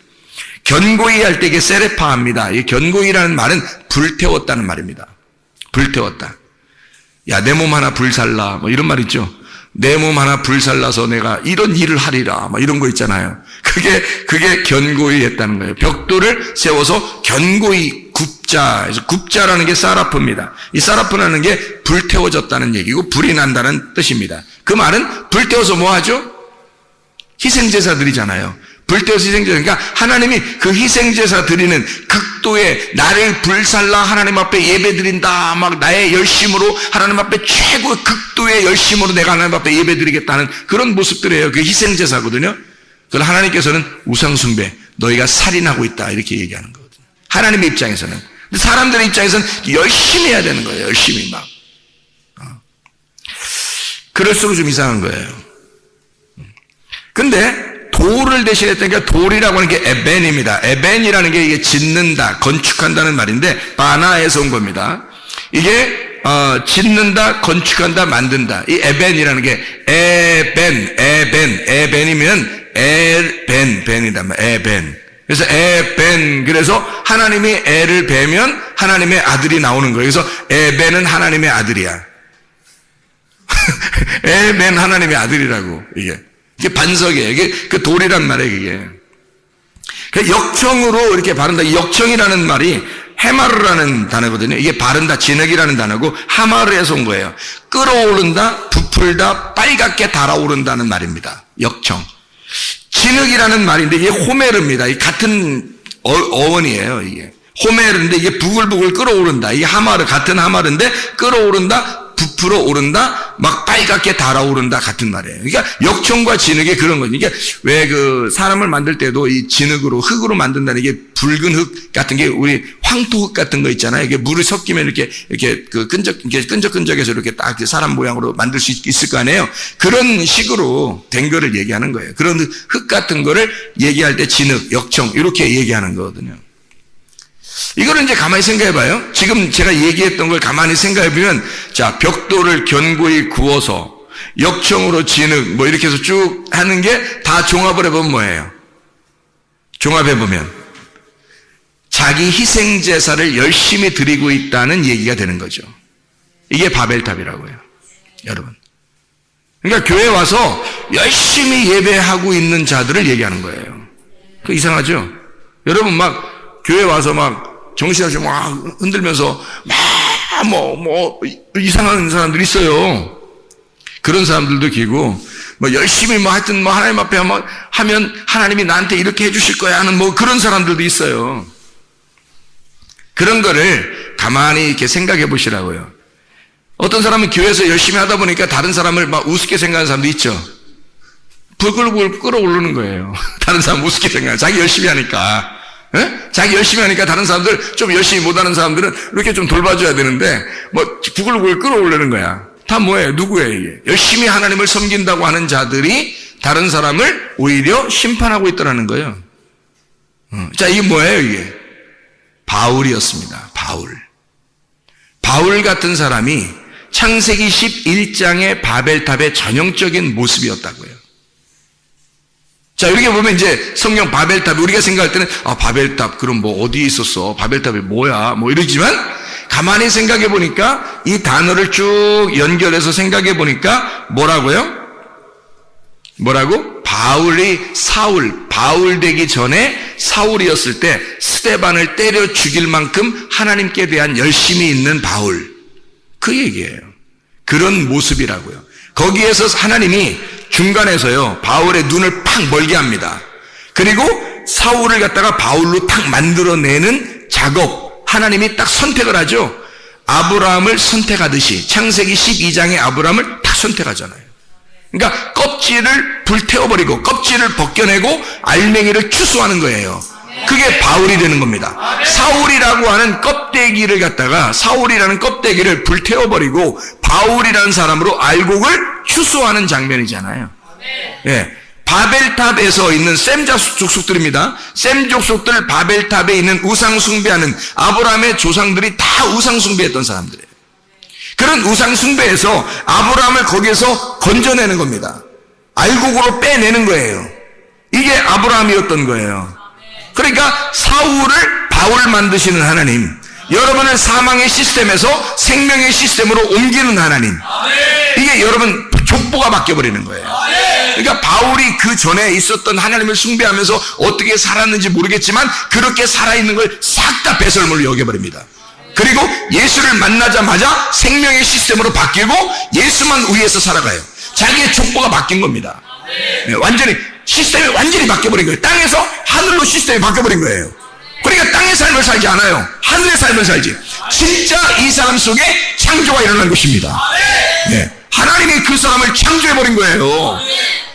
견고히 할 때 이게 세레파합니다. 이 견고히라는 말은 불태웠다는 말입니다. 불태웠다. 야, 내 몸 하나 불살라. 뭐 이런 말 있죠. 내 몸 하나 불살라서 내가 이런 일을 하리라. 뭐 이런 거 있잖아요. 그게 견고히 했다는 거예요. 벽돌을 세워서 견고히 굽자. 그래서 굽자라는 게 사라프입니다. 이 사라프라는 게 불태워졌다는 얘기고 불이 난다는 뜻입니다. 그 말은 불태워서 뭐 하죠? 희생제사 드리잖아요. 불태워서 희생제사. 그러니까 하나님이 그 희생제사 드리는 극도의 나를 불살라 하나님 앞에 예배 드린다. 막 나의 열심으로 하나님 앞에 최고 극도의 열심으로 내가 하나님 앞에 예배 드리겠다는 그런 모습들이에요. 그게 희생제사거든요. 그걸 하나님께서는 우상숭배, 너희가 살인하고 있다. 이렇게 얘기하는 거거든요. 하나님의 입장에서는. 근데 사람들의 입장에서는 열심히 해야 되는 거예요. 열심히 막. 그럴수록 좀 이상한 거예요. 근데 돌을 대신했다니까 돌이라고 하는 게 에벤입니다. 에벤이라는 게 이게 짓는다, 건축한다는 말인데 바나에서 온 겁니다. 이게 짓는다, 건축한다, 만든다. 이 에벤이라는 게 에벤이면 벤이다. 에벤. 그래서 그래서 하나님이 애를 베면 하나님의 아들이 나오는 거예요. 그래서 에벤은 하나님의 아들이야. 에벤 하나님의 아들이라고 이게 반석이에요. 이게 그 돌이란 말이에요. 이게 역청으로 이렇게 바른다. 이 역청이라는 말이 해마르라는 단어거든요. 이게 바른다, 진흙이라는 단어고 하마르에서 온 거예요. 끌어오른다, 부풀다, 빨갛게 달아오른다는 말입니다. 역청. 진흙이라는 말인데 이게 호메르입니다. 이 같은 어원이에요. 이게 호메르인데 이게 부글부글 끌어오른다. 이게 하마르, 같은 하마르인데 끌어오른다, 부풀어 오른다, 막 빨갛게 달아오른다 같은 말이에요. 그러니까 역청과 진흙이 그런 거죠. 그러니까 왜 그 사람을 만들 때도 이 진흙으로, 흙으로 만든다는 게 붉은 흙 같은 게 우리 황토흙 같은 거 있잖아요. 이게 물이 섞이면 이렇게 끈적끈적해서 이렇게 딱 사람 모양으로 만들 수 있을 거 아니에요. 그런 식으로 된 거를 얘기하는 거예요. 그런 흙 같은 거를 얘기할 때 진흙, 역청 이렇게 얘기하는 거거든요. 이거를 이제 가만히 생각해 봐요. 지금 제가 얘기했던 걸 가만히 생각해 보면, 자, 벽돌을 견고히 구워서 역청으로 진흙 뭐 이렇게 해서 쭉 하는 게 다 종합을 해보면 뭐예요? 종합해 보면 자기 희생 제사를 열심히 드리고 있다는 얘기가 되는 거죠. 이게 바벨탑이라고요, 여러분. 그러니까 교회 와서 열심히 예배하고 있는 자들을 얘기하는 거예요. 그 이상하죠? 여러분 막 교회 와서 막 정신없이 막 흔들면서 막 이상한 사람들이 있어요. 그런 사람들도 계고, 뭐 열심히 뭐 하여튼 뭐 하나님 앞에 하면 하나님이 나한테 이렇게 해주실 거야 하는 뭐 그런 사람들도 있어요. 그런 거를 가만히 이렇게 생각해 보시라고요. 어떤 사람은 교회에서 열심히 하다 보니까 다른 사람을 막 우습게 생각하는 사람도 있죠. 부글부글 끌어오르는 거예요. 다른 사람 우습게 생각하는, 자기 열심히 하니까. 자기 열심히 하니까 다른 사람들, 좀 열심히 못하는 사람들은 이렇게 좀 돌봐줘야 되는데 뭐 부글부글 끌어올리는 거야. 다 뭐예요? 누구예요 이게? 열심히 하나님을 섬긴다고 하는 자들이 다른 사람을 오히려 심판하고 있더라는 거예요. 자, 이게 뭐예요 이게? 바울이었습니다. 바울 같은 사람이 창세기 11장의 바벨탑의 전형적인 모습이었다고요. 자, 이렇게 보면 이제 성경 바벨탑, 우리가 생각할 때는, 바벨탑, 그럼 뭐 어디에 있었어? 바벨탑이 뭐야? 뭐 이러지만, 가만히 생각해 보니까, 이 단어를 쭉 연결해서 생각해 보니까, 뭐라고요? 바울 되기 전에 사울이었을 때, 스데반을 때려 죽일 만큼 하나님께 대한 열심이 있는 바울. 그 얘기예요. 그런 모습이라고요. 거기에서 하나님이 중간에서요, 바울의 눈을 팍 멀게 합니다. 그리고 사울을 갖다가 바울로 탁 만들어내는 작업, 하나님이 딱 선택을 하죠. 아브라함을 선택하듯이 창세기 12장에 아브라함을 딱 선택하잖아요. 그러니까 껍질을 불태워버리고 껍질을 벗겨내고 알맹이를 추수하는 거예요. 그게 바울이 되는 겁니다. 사울이라고 하는 껍데기를 갖다가, 사울이라는 껍데기를 불태워버리고 바울이라는 사람으로 알곡을 추수하는 장면이잖아요. 예. 바벨탑에서 있는 셈 족속들입니다. 셈 족속들 바벨탑에 있는 우상 숭배하는 아브라함의 조상들이 다 우상 숭배했던 사람들이에요. 그런 우상 숭배에서 아브라함을 거기에서 건져내는 겁니다. 알곡으로 빼내는 거예요. 이게 아브라함이었던 거예요. 그러니까 사울을 바울 만드시는 하나님, 여러분을 사망의 시스템에서 생명의 시스템으로 옮기는 하나님, 이게 여러분 족보가 바뀌어버리는 거예요. 그러니까 바울이 그 전에 있었던 하나님을 숭배하면서 어떻게 살았는지 모르겠지만 그렇게 살아있는 걸 싹 다 배설물로 여겨버립니다. 그리고 예수를 만나자마자 생명의 시스템으로 바뀌고 예수만 위에서 살아가요. 자기의 족보가 바뀐 겁니다. 완전히 시스템이 완전히 바뀌어버린 거예요. 땅에서 하늘로 시스템이 바뀌어버린 거예요. 그러니까 땅의 삶을 살지 않아요. 하늘의 삶을 살지. 진짜 이 사람 속에 창조가 일어난 것입니다. 네. 하나님이 그 사람을 창조해버린 거예요.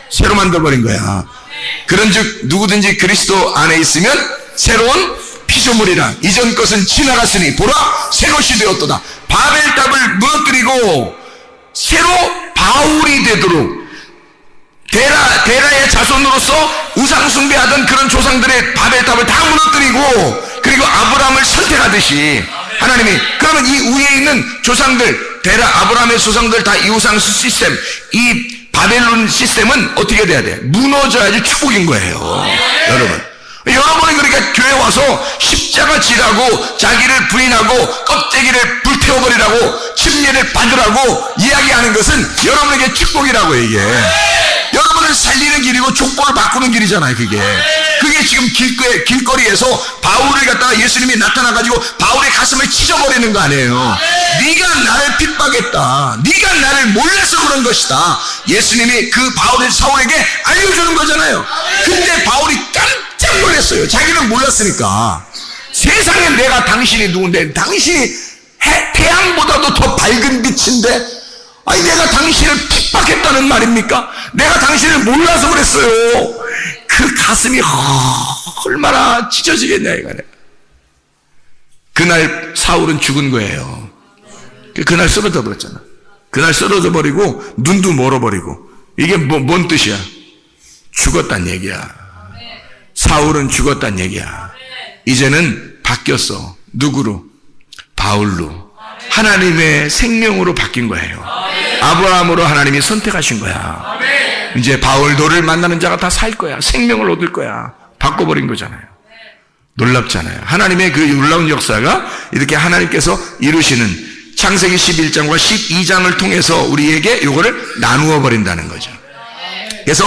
새로 만들어버린 거야. 그런즉 누구든지 그리스도 안에 있으면 새로운 피조물이라. 이전 것은 지나갔으니 보라 새 것이 되었도다. 바벨탑을 무너뜨리고 새로 바울이 되도록 데라의 자손으로서 우상 숭배하던 그런 조상들의 바벨탑을 다 무너뜨리고, 그리고 아브라함을 선택하듯이 하나님이, 그러면 이 위에 있는 조상들, 데라 아브라함의 조상들 다 이 우상 시스템, 이 바벨론 시스템은 어떻게 돼야 돼? 무너져야지 축복인 거예요. 여러분은 그러니까 교회 와서 십자가 지라고 자기를 부인하고 껍데기를 불태워버리라고 침례를 받으라고 이야기하는 것은 여러분에게 축복이라고. 이게 여러분을 살리는 길이고 족보를 바꾸는 길이잖아요. 그게 지금 길거리에서 바울을 갖다가 예수님이 나타나가지고 바울의 가슴을 찢어버리는 거 아니에요. 네가 나를 핍박했다, 네가 나를 몰라서 그런 것이다, 예수님이 그 사울에게 알려주는 거잖아요. 근데 바울이 깜짝 놀랐어요. 자기는 몰랐으니까. 세상에 내가 당신이 누군데, 당신이 태양보다도 더 밝은 빛인데 아니 내가 당신을 핍박했다는 말입니까? 내가 당신을 몰라서 그랬어요. 그 가슴이 얼마나 찢어지겠냐 이거네. 그날 사울은 죽은 거예요. 그날 쓰러져 버렸잖아. 그날 쓰러져 버리고 눈도 멀어버리고. 이게 뭔 뜻이야? 죽었단 얘기야. 사울은 죽었단 얘기야. 이제는 바뀌었어. 누구로? 바울로. 하나님의 생명으로 바뀐 거예요. 아브라함으로 하나님이 선택하신 거야. 이제 바울 너를 만나는 자가 다 살 거야. 생명을 얻을 거야. 바꿔버린 거잖아요. 놀랍잖아요. 하나님의 그 놀라운 역사가 이렇게 하나님께서 이루시는 창세기 11장과 12장을 통해서 우리에게 이거를 나누어 버린다는 거죠. 그래서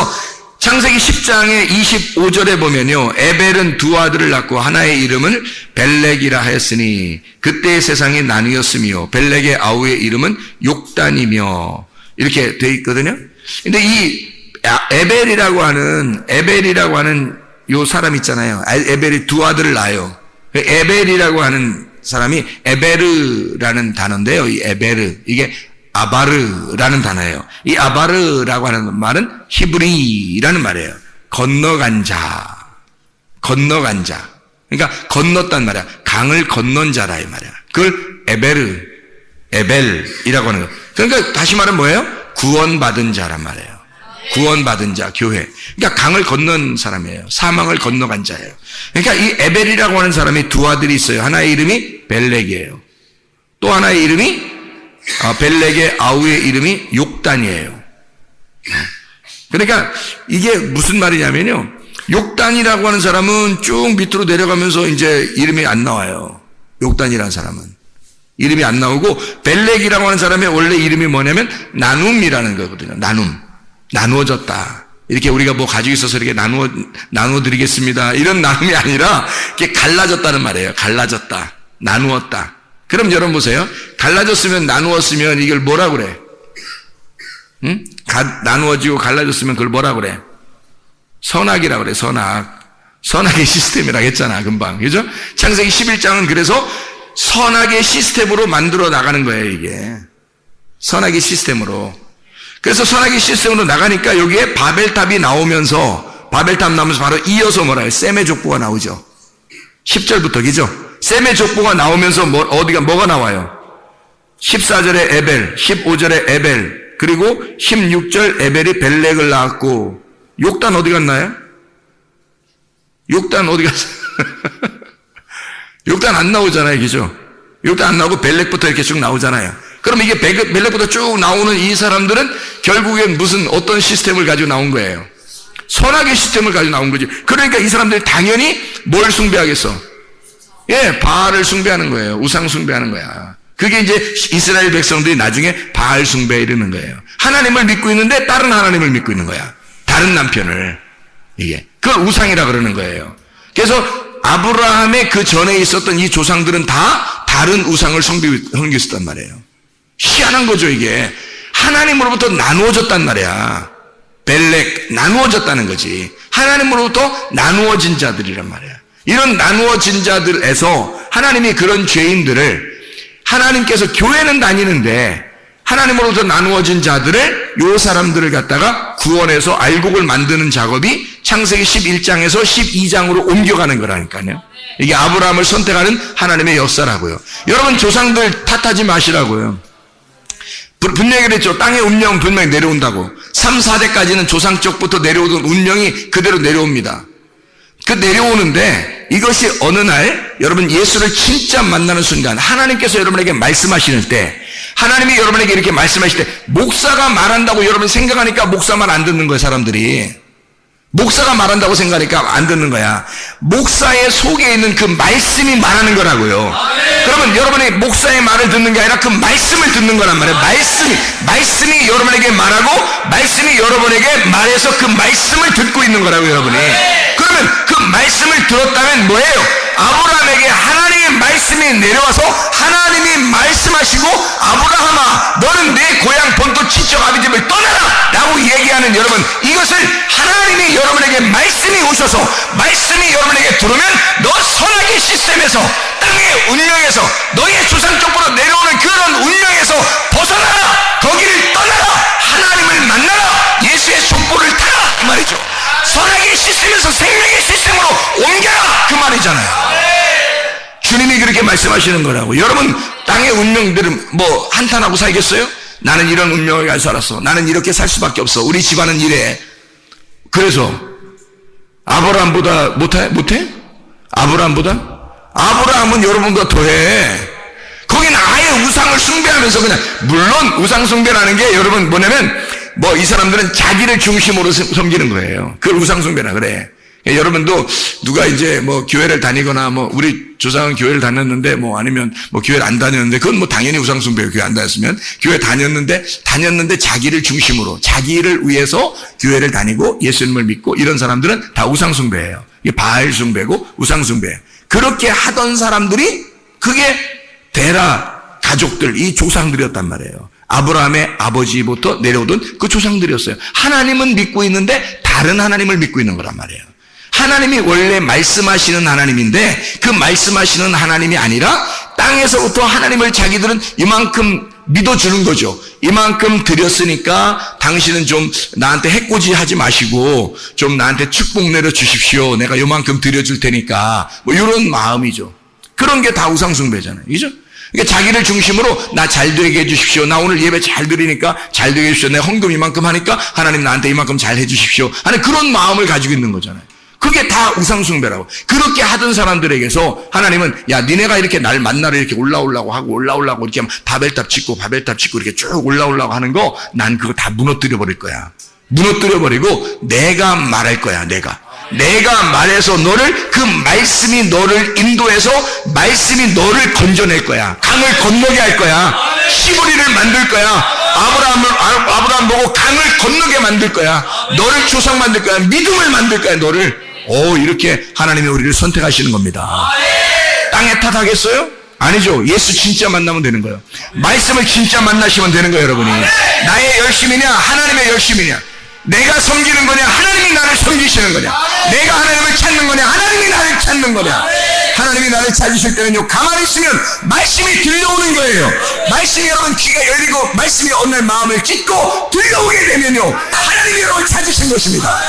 창세기 10장의 25절에 보면요, 에벨은 두 아들을 낳고 하나의 이름을 벨렉이라 하였으니 그때의 세상이 나뉘었으며 벨렉의 아우의 이름은 욕단이며, 이렇게 돼 있거든요. 근데 이 에벨이라고 하는 요 사람 있잖아요. 에벨이 두 아들을 낳아요. 에벨이라고 하는 사람이 에베르라는 단어인데요. 이 에베르, 이게 아바르라는 단어예요. 이 아바르라고 하는 말은 히브리라는 말이에요. 건너간 자. 그러니까 건넜단 말이야. 강을 건넌 자라 이 말이야. 그걸 에벨이라고 하는 거. 그러니까 다시 말하면 뭐예요? 구원받은 자란 말이에요. 구원받은 자, 교회. 그러니까 강을 건넌 사람이에요. 사망을 건너간 자예요. 그러니까 이 에벨이라고 하는 사람이 두 아들이 있어요. 하나의 이름이 벨렉이에요. 또 하나의 이름이 벨렉의 아우의 이름이 욕단이에요. 그러니까 이게 무슨 말이냐면요, 욕단이라고 하는 사람은 쭉 밑으로 내려가면서 이제 이름이 안 나와요. 욕단이라는 사람은 이름이 안 나오고, 벨렉이라고 하는 사람의 원래 이름이 뭐냐면 나눔이라는 거거든요. 나누어졌다. 이렇게 우리가 뭐 가지고 있어서 이렇게 나누어 드리겠습니다, 이런 나눔이 아니라 이렇게 갈라졌다는 말이에요. 갈라졌다, 나누었다. 그럼 여러분 보세요. 갈라졌으면, 나누었으면 이걸 뭐라 그래? 응? 나누어지고 갈라졌으면 그걸 뭐라 그래? 선악이라 그래. 선악의 시스템이라고 했잖아 금방. 그죠? 창세기 11장은 그래서 선악의 시스템으로 만들어 나가는 거예요. 이게 선악의 시스템으로. 그래서 선악의 시스템으로 나가니까 여기에 바벨탑이 나오면서 바로 이어서 뭐라 해요? 셈의 족보가 나오죠. 10절부터. 그죠? 셈의 족보가 나오면서 뭐가 나와요? 14절에 에벨, 15절에 에벨, 그리고 16절 에벨이 벨렉을 낳았고, 욕단 어디 갔나요? 욕단 어디 갔어요? 욕단 안 나오잖아요. 그죠? 욕단 안 나오고 벨렉부터 이렇게 쭉 나오잖아요. 그럼 이게 벨렉부터 쭉 나오는 이 사람들은 결국엔 무슨 어떤 시스템을 가지고 나온 거예요? 선악의 시스템을 가지고 나온 거지. 그러니까 이 사람들이 당연히 뭘 숭배하겠어? 예, 바알을 숭배하는 거예요. 우상 숭배하는 거야. 그게 이제 이스라엘 백성들이 나중에 바알 숭배에 이르는 거예요. 하나님을 믿고 있는데 다른 하나님을 믿고 있는 거야. 다른 남편을. 이게. 그걸 우상이라 그러는 거예요. 그래서 아브라함의 그 전에 있었던 이 조상들은 다 다른 우상을 섬기었단 말이에요. 희한한 거죠, 이게. 하나님으로부터 나누어졌단 말이야. 벨렉, 나누어졌다는 거지. 하나님으로부터 나누어진 자들이란 말이야. 이런 나누어진 자들에서 하나님이 그런 죄인들을 하나님께서 교회는 다니는데 하나님으로부터 나누어진 자들을 요 사람들을 갖다가 구원해서 알곡을 만드는 작업이 창세기 11장에서 12장으로 옮겨가는 거라니까요. 이게 아브라함을 선택하는 하나님의 역사라고요. 여러분 조상들 탓하지 마시라고요. 분명히 그랬죠. 땅의 운명은 분명히 내려온다고. 3, 4대까지는 조상 쪽부터 내려오던 운명이 그대로 내려옵니다. 그 내려오는데 이것이 어느 날 여러분 예수를 진짜 만나는 순간 하나님께서 여러분에게 말씀하시는 때 하나님이 여러분에게 이렇게 말씀하실 때 목사가 말한다고 여러분 생각하니까 목사 말 안 듣는 거예요. 사람들이 목사가 말한다고 생각하니까 안 듣는 거야. 목사의 속에 있는 그 말씀이 말하는 거라고요. 그러면 여러분이 목사의 말을 듣는 게 아니라 그 말씀을 듣는 거란 말이에요. 말씀이 여러분에게 말하고 말씀이 여러분에게 말해서 그 말씀을 듣고 있는 거라고요. 여러분이. 그러면 그 말씀을 들었다면 뭐예요? 아브라함에게 하나님의 말씀이 내려와서 하나님이 말씀하시고 아브라함아 너는 내 고향 본토 친척 아비집을 떠나라 라고 얘기하는 여러분, 이것을 하나님이 여러분에게 말씀이 오셔서 말씀이 여러분에게 들어오면 너 선악의 시스템에서 땅의 운명에서 너의 조상 쪽으로 내려오는 그런 운명에서 벗어나라, 거기를 떠나라, 하나님을 만나라, 예수의 족보를 타라 그 말이죠. 선악의 시스템에서 생명의 시스템으로 옮겨라 그 말이잖아요. 주님이 그렇게 말씀하시는 거라고. 여러분 땅의 운명들은 뭐 한탄하고 살겠어요? 나는 이런 운명을 가지고 살았어. 나는 이렇게 살 수밖에 없어. 우리 집안은 이래. 그래서 아브라함보다 못해? 아브라함은 여러분보다 더해. 거기는 아예 우상을 숭배하면서 그냥, 물론 우상 숭배라는 게 여러분 뭐냐면 뭐 이 사람들은 자기를 중심으로 섬기는 거예요. 그걸 우상 숭배라 그래. 여러분도 누가 이제 뭐 교회를 다니거나 뭐 우리 조상은 교회를 다녔는데 뭐 아니면 뭐 교회를 안 다녔는데 그건 뭐 당연히 우상 숭배예요. 교회 안 다녔으면. 교회 다녔는데 자기를 중심으로 자기를 위해서 교회를 다니고 예수님을 믿고 이런 사람들은 다 우상 숭배예요. 이게 바알 숭배고 우상 숭배예요. 그렇게 하던 사람들이 그게 데라 가족들, 이 조상들이었단 말이에요. 아브라함의 아버지부터 내려오던 그 조상들이었어요. 하나님은 믿고 있는데 다른 하나님을 믿고 있는 거란 말이에요. 하나님이 원래 말씀하시는 하나님인데 그 말씀하시는 하나님이 아니라 땅에서부터 하나님을 자기들은 이만큼 믿어주는 거죠. 이만큼 드렸으니까 당신은 좀 나한테 해코지 하지 마시고 좀 나한테 축복 내려주십시오. 내가 이만큼 드려줄 테니까 뭐 이런 마음이죠. 그런 게 다 우상숭배잖아요. 그죠? 그러니까 자기를 중심으로 나 잘 되게 해주십시오. 나 오늘 예배 잘 드리니까 잘 되게 해주십시오. 내가 헌금 이만큼 하니까 하나님 나한테 이만큼 잘 해주십시오. 하는 그런 마음을 가지고 있는 거잖아요. 그게 다 우상숭배라고. 그렇게 하던 사람들에게서 하나님은 야 니네가 이렇게 날 만나러 이렇게 올라오려고 하고 이렇게 하면 바벨탑 짓고 이렇게 쭉 올라오려고 하는 거 난 그거 다 무너뜨려 버릴 거야. 무너뜨려 버리고 내가 말할 거야. 내가 말해서 그 말씀이 너를 인도해서 말씀이 너를 건져낼 거야. 강을 건너게 할 거야. 시브리를 만들 거야. 아브라함 보고 강을 건너게 만들 거야. 너를 조상 만들 거야. 믿음을 만들 거야. 너를. 이렇게 하나님이 우리를 선택하시는 겁니다. 땅에 탓하겠어요? 아니죠. 예수 진짜 만나면 되는 거예요. 말씀을 진짜 만나시면 되는 거예요. 여러분이 나의 열심이냐 하나님의 열심이냐, 내가 섬기는 거냐 하나님이 나를 섬기시는 거냐, 내가 하나님을 찾는 거냐 하나님이 나를 찾는 거냐. 하나님이 나를 찾으실 때는요 가만히 있으면 말씀이 들려오는 거예요. 말씀이 여러분 귀가 열리고 말씀이 어느 날 마음을 찢고 들려오게 되면요 하나님이 여러분을 찾으신 것입니다.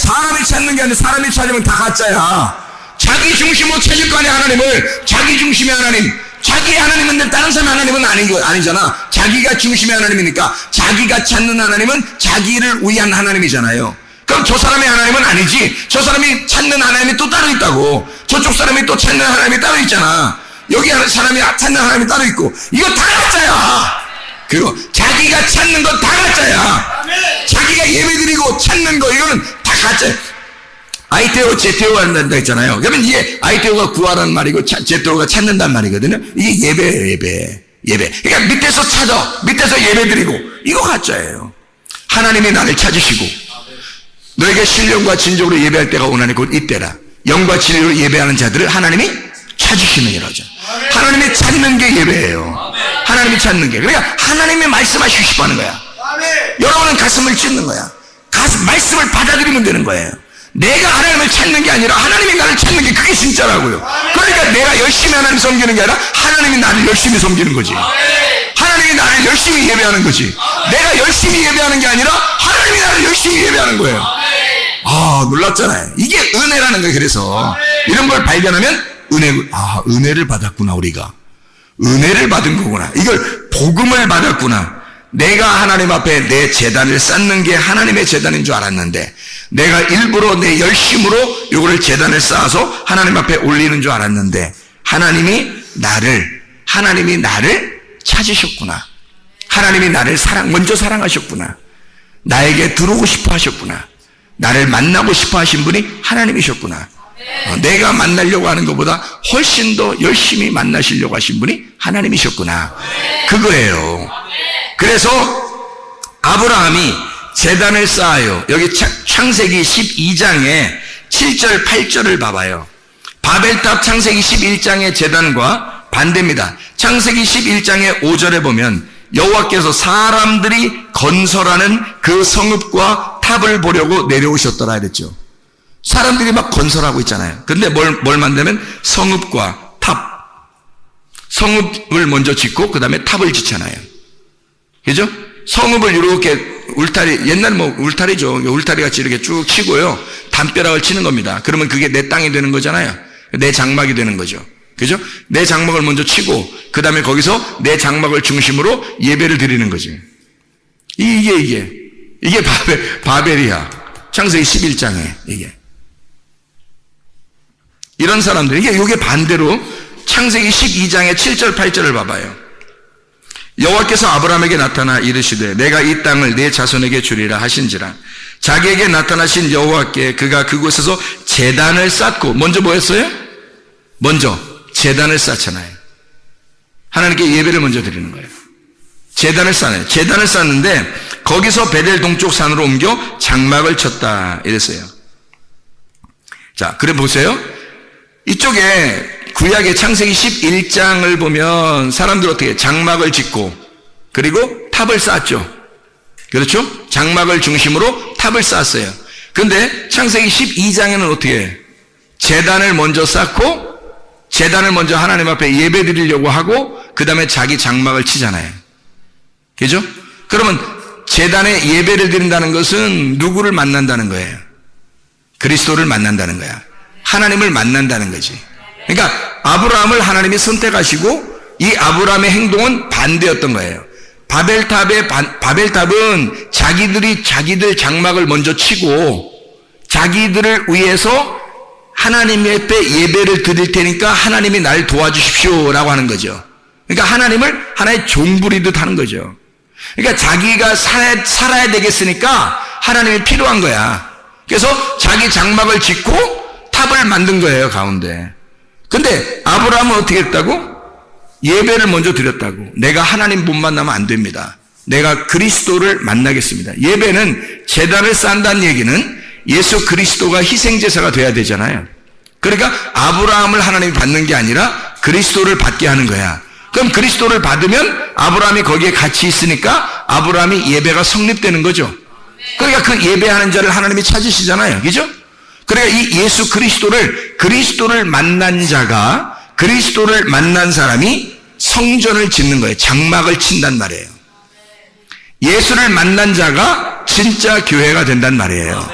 사람이 찾는 게 아니라 사람이 찾으면 다 가짜야. 자기 중심으로 찾을 거 아니야. 하나님을 자기 중심의 하나님, 자기의 하나님은 다른 사람 하나님은 아니잖아. 자기가 중심의 하나님이니까 자기가 찾는 하나님은 자기를 위한 하나님이잖아요. 그럼 저 사람의 하나님은 아니지. 저 사람이 찾는 하나님이 또 따로 있다고. 저쪽 사람이 또 찾는 하나님이 따로 있잖아. 여기 사람이 찾는 하나님이 따로 있고. 이거 다 가짜야. 그리고 자기가 찾는 건 다 가짜야. 자기가 예배드리고 찾는 거 이거는 다 가짜야. 아이테오 제테오 한다 했잖아요. 그러면 이게 아이테오가 구하라는 말이고 제테오가 찾는다는 말이거든요. 이게 예배예요. 예배. 그러니까 밑에서 찾아, 밑에서 예배드리고 이거 가짜예요. 하나님이 나를 찾으시고 너에게 신령과 진정으로 예배할 때가 오나니 곧 이때라. 영과 진리로 예배하는 자들을 하나님이 찾으시느니라죠. 하나님이 찾는 게 예배예요. 하나님이 찾는 게. 그러니까 하나님이 말씀하시고 싶어 하는 거야. 여러분은 가슴을 찢는 거야. 말씀을 받아들이면 되는 거예요. 내가 하나님을 찾는 게 아니라 하나님이 나를 찾는 게 그게 진짜라고요. 그러니까 내가 열심히 하나님 섬기는 게 아니라 하나님이 나를 열심히 섬기는 거지. 하나님이 나를 열심히 예배하는 거지. 내가 열심히 예배하는 게 아니라 하나님이 나를 열심히 예배하는 거예요. 아, 놀랍잖아요. 이게 은혜라는 거예요. 그래서 이런 걸 발견하면 은혜를 받았구나. 우리가 은혜를 받은 거구나. 이걸 복음을 받았구나. 내가 하나님 앞에 내 제단을 쌓는 게 하나님의 제단인 줄 알았는데 내가 일부러 내 열심으로 요거를 제단을 쌓아서 하나님 앞에 올리는 줄 알았는데 하나님이 나를 찾으셨구나. 하나님이 나를 먼저 사랑하셨구나. 나에게 들어오고 싶어 하셨구나. 나를 만나고 싶어 하신 분이 하나님이셨구나. 내가 만나려고 하는 것보다 훨씬 더 열심히 만나시려고 하신 분이 하나님이셨구나. 그거예요. 그래서 아브라함이 제단을 쌓아요. 여기 창세기 12장에 7절 8절을 봐봐요. 바벨탑 창세기 11장의 제단과 반대입니다. 창세기 11장의 5절에 보면 여호와께서 사람들이 건설하는 그 성읍과 탑을 보려고 내려오셨더라 이랬죠. 사람들이 막 건설하고 있잖아요. 근데 뭘 만들면 성읍과 탑. 성읍을 먼저 짓고 그 다음에 탑을 짓잖아요. 그죠? 성읍을 이렇게 울타리, 옛날 울타리죠. 울타리 같이 이렇게 쭉 치고요. 담벼락을 치는 겁니다. 그러면 그게 내 땅이 되는 거잖아요. 내 장막이 되는 거죠. 그죠? 내 장막을 먼저 치고, 그 다음에 거기서 내 장막을 중심으로 예배를 드리는 거지. 이게 바벨이야. 창세기 11장에, 이게. 이런 사람들, 이게 반대로 창세기 12장의 7절, 8절을 봐봐요. 여호와께서 아브라함에게 나타나 이르시되 내가 이 땅을 내 자손에게 주리라 하신지라. 자기에게 나타나신 여호와께 그가 그곳에서 제단을 쌓고, 먼저 뭐 했어요? 먼저 제단을 쌓잖아요. 하나님께 예배를 먼저 드리는 거예요. 제단을 쌓아요. 제단을 쌓는데 거기서 베델 동쪽 산으로 옮겨 장막을 쳤다 이랬어요. 자, 그래 보세요. 이쪽에 구약의 창세기 11장을 보면 사람들 어떻게 장막을 짓고 그리고 탑을 쌓았죠. 그렇죠? 장막을 중심으로 탑을 쌓았어요. 근데 창세기 12장에는 어떻게 해요? 제단을 먼저 쌓고 제단을 먼저 하나님 앞에 예배 드리려고 하고 그 다음에 자기 장막을 치잖아요. 그죠? 그러면 제단에 예배를 드린다는 것은 누구를 만난다는 거예요? 그리스도를 만난다는 거야. 하나님을 만난다는 거지. 그러니까 아브라함을 하나님이 선택하시고 이 아브라함의 행동은 반대였던 거예요. 바벨탑은 자기들 장막을 먼저 치고 자기들을 위해서 하나님 앞에 예배를 드릴 테니까 하나님이 날 도와주십시오라고 하는 거죠. 그러니까 하나님을 하나의 종부리듯 하는 거죠. 그러니까 자기가 살아야 되겠으니까 하나님이 필요한 거야. 그래서 자기 장막을 짓고 탑을 만든 거예요, 가운데. 근데 아브라함은 어떻게 했다고? 예배를 먼저 드렸다고. 내가 하나님 못 만나면 안 됩니다. 내가 그리스도를 만나겠습니다. 예배는 제단을 쌓는다는 얘기는 예수 그리스도가 희생제사가 돼야 되잖아요. 그러니까 아브라함을 하나님이 받는 게 아니라 그리스도를 받게 하는 거야. 그럼 그리스도를 받으면 아브라함이 거기에 같이 있으니까 아브라함이 예배가 성립되는 거죠. 그러니까 그 예배하는 자를 하나님이 찾으시잖아요. 그죠? 그러니까 이 예수 그리스도를 만난 자가, 그리스도를 만난 사람이 성전을 짓는 거예요. 장막을 친단 말이에요. 예수를 만난 자가 진짜 교회가 된단 말이에요.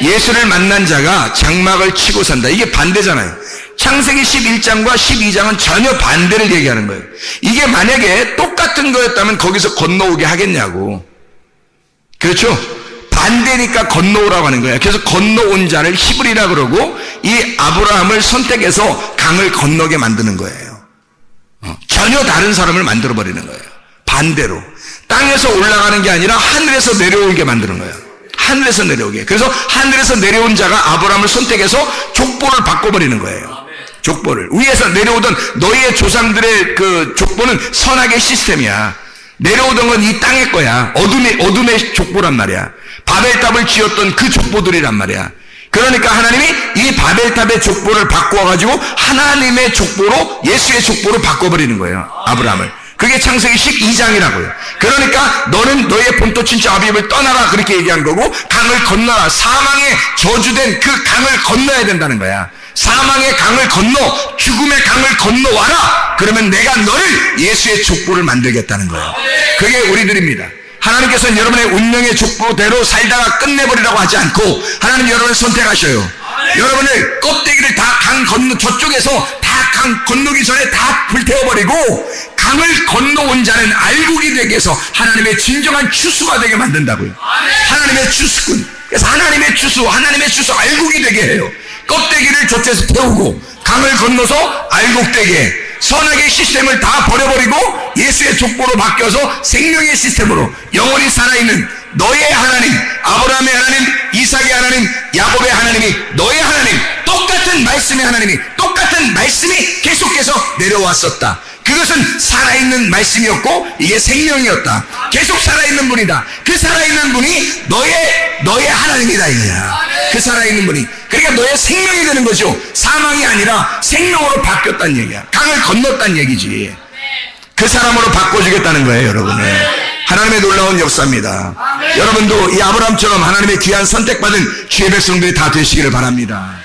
예수를 만난 자가 장막을 치고 산다. 이게 반대잖아요. 창세기 11장과 12장은 전혀 반대를 얘기하는 거예요. 이게 만약에 똑같은 거였다면 거기서 건너오게 하겠냐고. 그렇죠? 반대니까 건너오라고 하는 거예요. 그래서 건너온 자를 히브리라 그러고 이 아브라함을 선택해서 강을 건너게 만드는 거예요. 전혀 다른 사람을 만들어 버리는 거예요. 반대로 땅에서 올라가는 게 아니라 하늘에서 내려오게 만드는 거예요. 하늘에서 내려오게. 그래서 하늘에서 내려온 자가 아브라함을 선택해서 족보를 바꿔버리는 거예요. 족보를 위에서 내려오던 너희의 조상들의 그 족보는 선악의 시스템이야. 내려오던 건 이 땅의 거야. 어둠의 족보란 말이야. 바벨탑을 지었던 그 족보들이란 말이야. 그러니까 하나님이 이 바벨탑의 족보를 바꿔가지고 하나님의 족보로, 예수의 족보로 바꿔버리는 거예요. 아브라함을. 그게 창세기 12장이라고요. 그러니까 너는 너의 본토 친척 아비집을 떠나라, 그렇게 얘기한 거고, 강을 건너라. 사망의 저주된 그 강을 건너야 된다는 거야. 사망의 강을 건너, 죽음의 강을 건너와라. 그러면 내가 너를 예수의 족보를 만들겠다는 거예요. 그게 우리들입니다. 하나님께서는 여러분의 운명의 족보대로 살다가 끝내버리라고 하지 않고 하나님 여러분을 선택하셔요. 여러분을 껍데기를 다 강 건너, 저쪽에서 다 강 건너기 전에 다 불태워버리고 강을 건너온 자는 알곡이 되게 해서 하나님의 진정한 추수가 되게 만든다고요. 하나님의 추수꾼. 그래서 하나님의 추수 알곡이 되게 해요. 껍데기를 저쪽에서 태우고 강을 건너서 알곡되게, 선악의 시스템을 다 버려버리고 예수의 족보로 바뀌어서 생명의 시스템으로 영원히 살아있는 너의 하나님, 아브라함의 하나님, 이삭의 하나님, 야곱의 하나님이 너의 하나님, 똑같은 말씀의 하나님이, 똑같은 말씀이 계속해서 내려왔었다. 그것은 살아있는 말씀이었고 이게 생명이었다. 계속 살아있는 분이다. 그 살아있는 분이 너의 하나님이다 이거야. 그 살아있는 분이. 그러니까 너의 생명이 되는 거죠. 사망이 아니라 생명으로 바뀌었다는 얘기야. 강을 건넜다는 얘기지. 그 사람으로 바꿔주겠다는 거예요, 여러분을. 하나님의 놀라운 역사입니다. 여러분도 이 아브라함처럼 하나님의 귀한 선택받은 주의 백성들이 다 되시기를 바랍니다.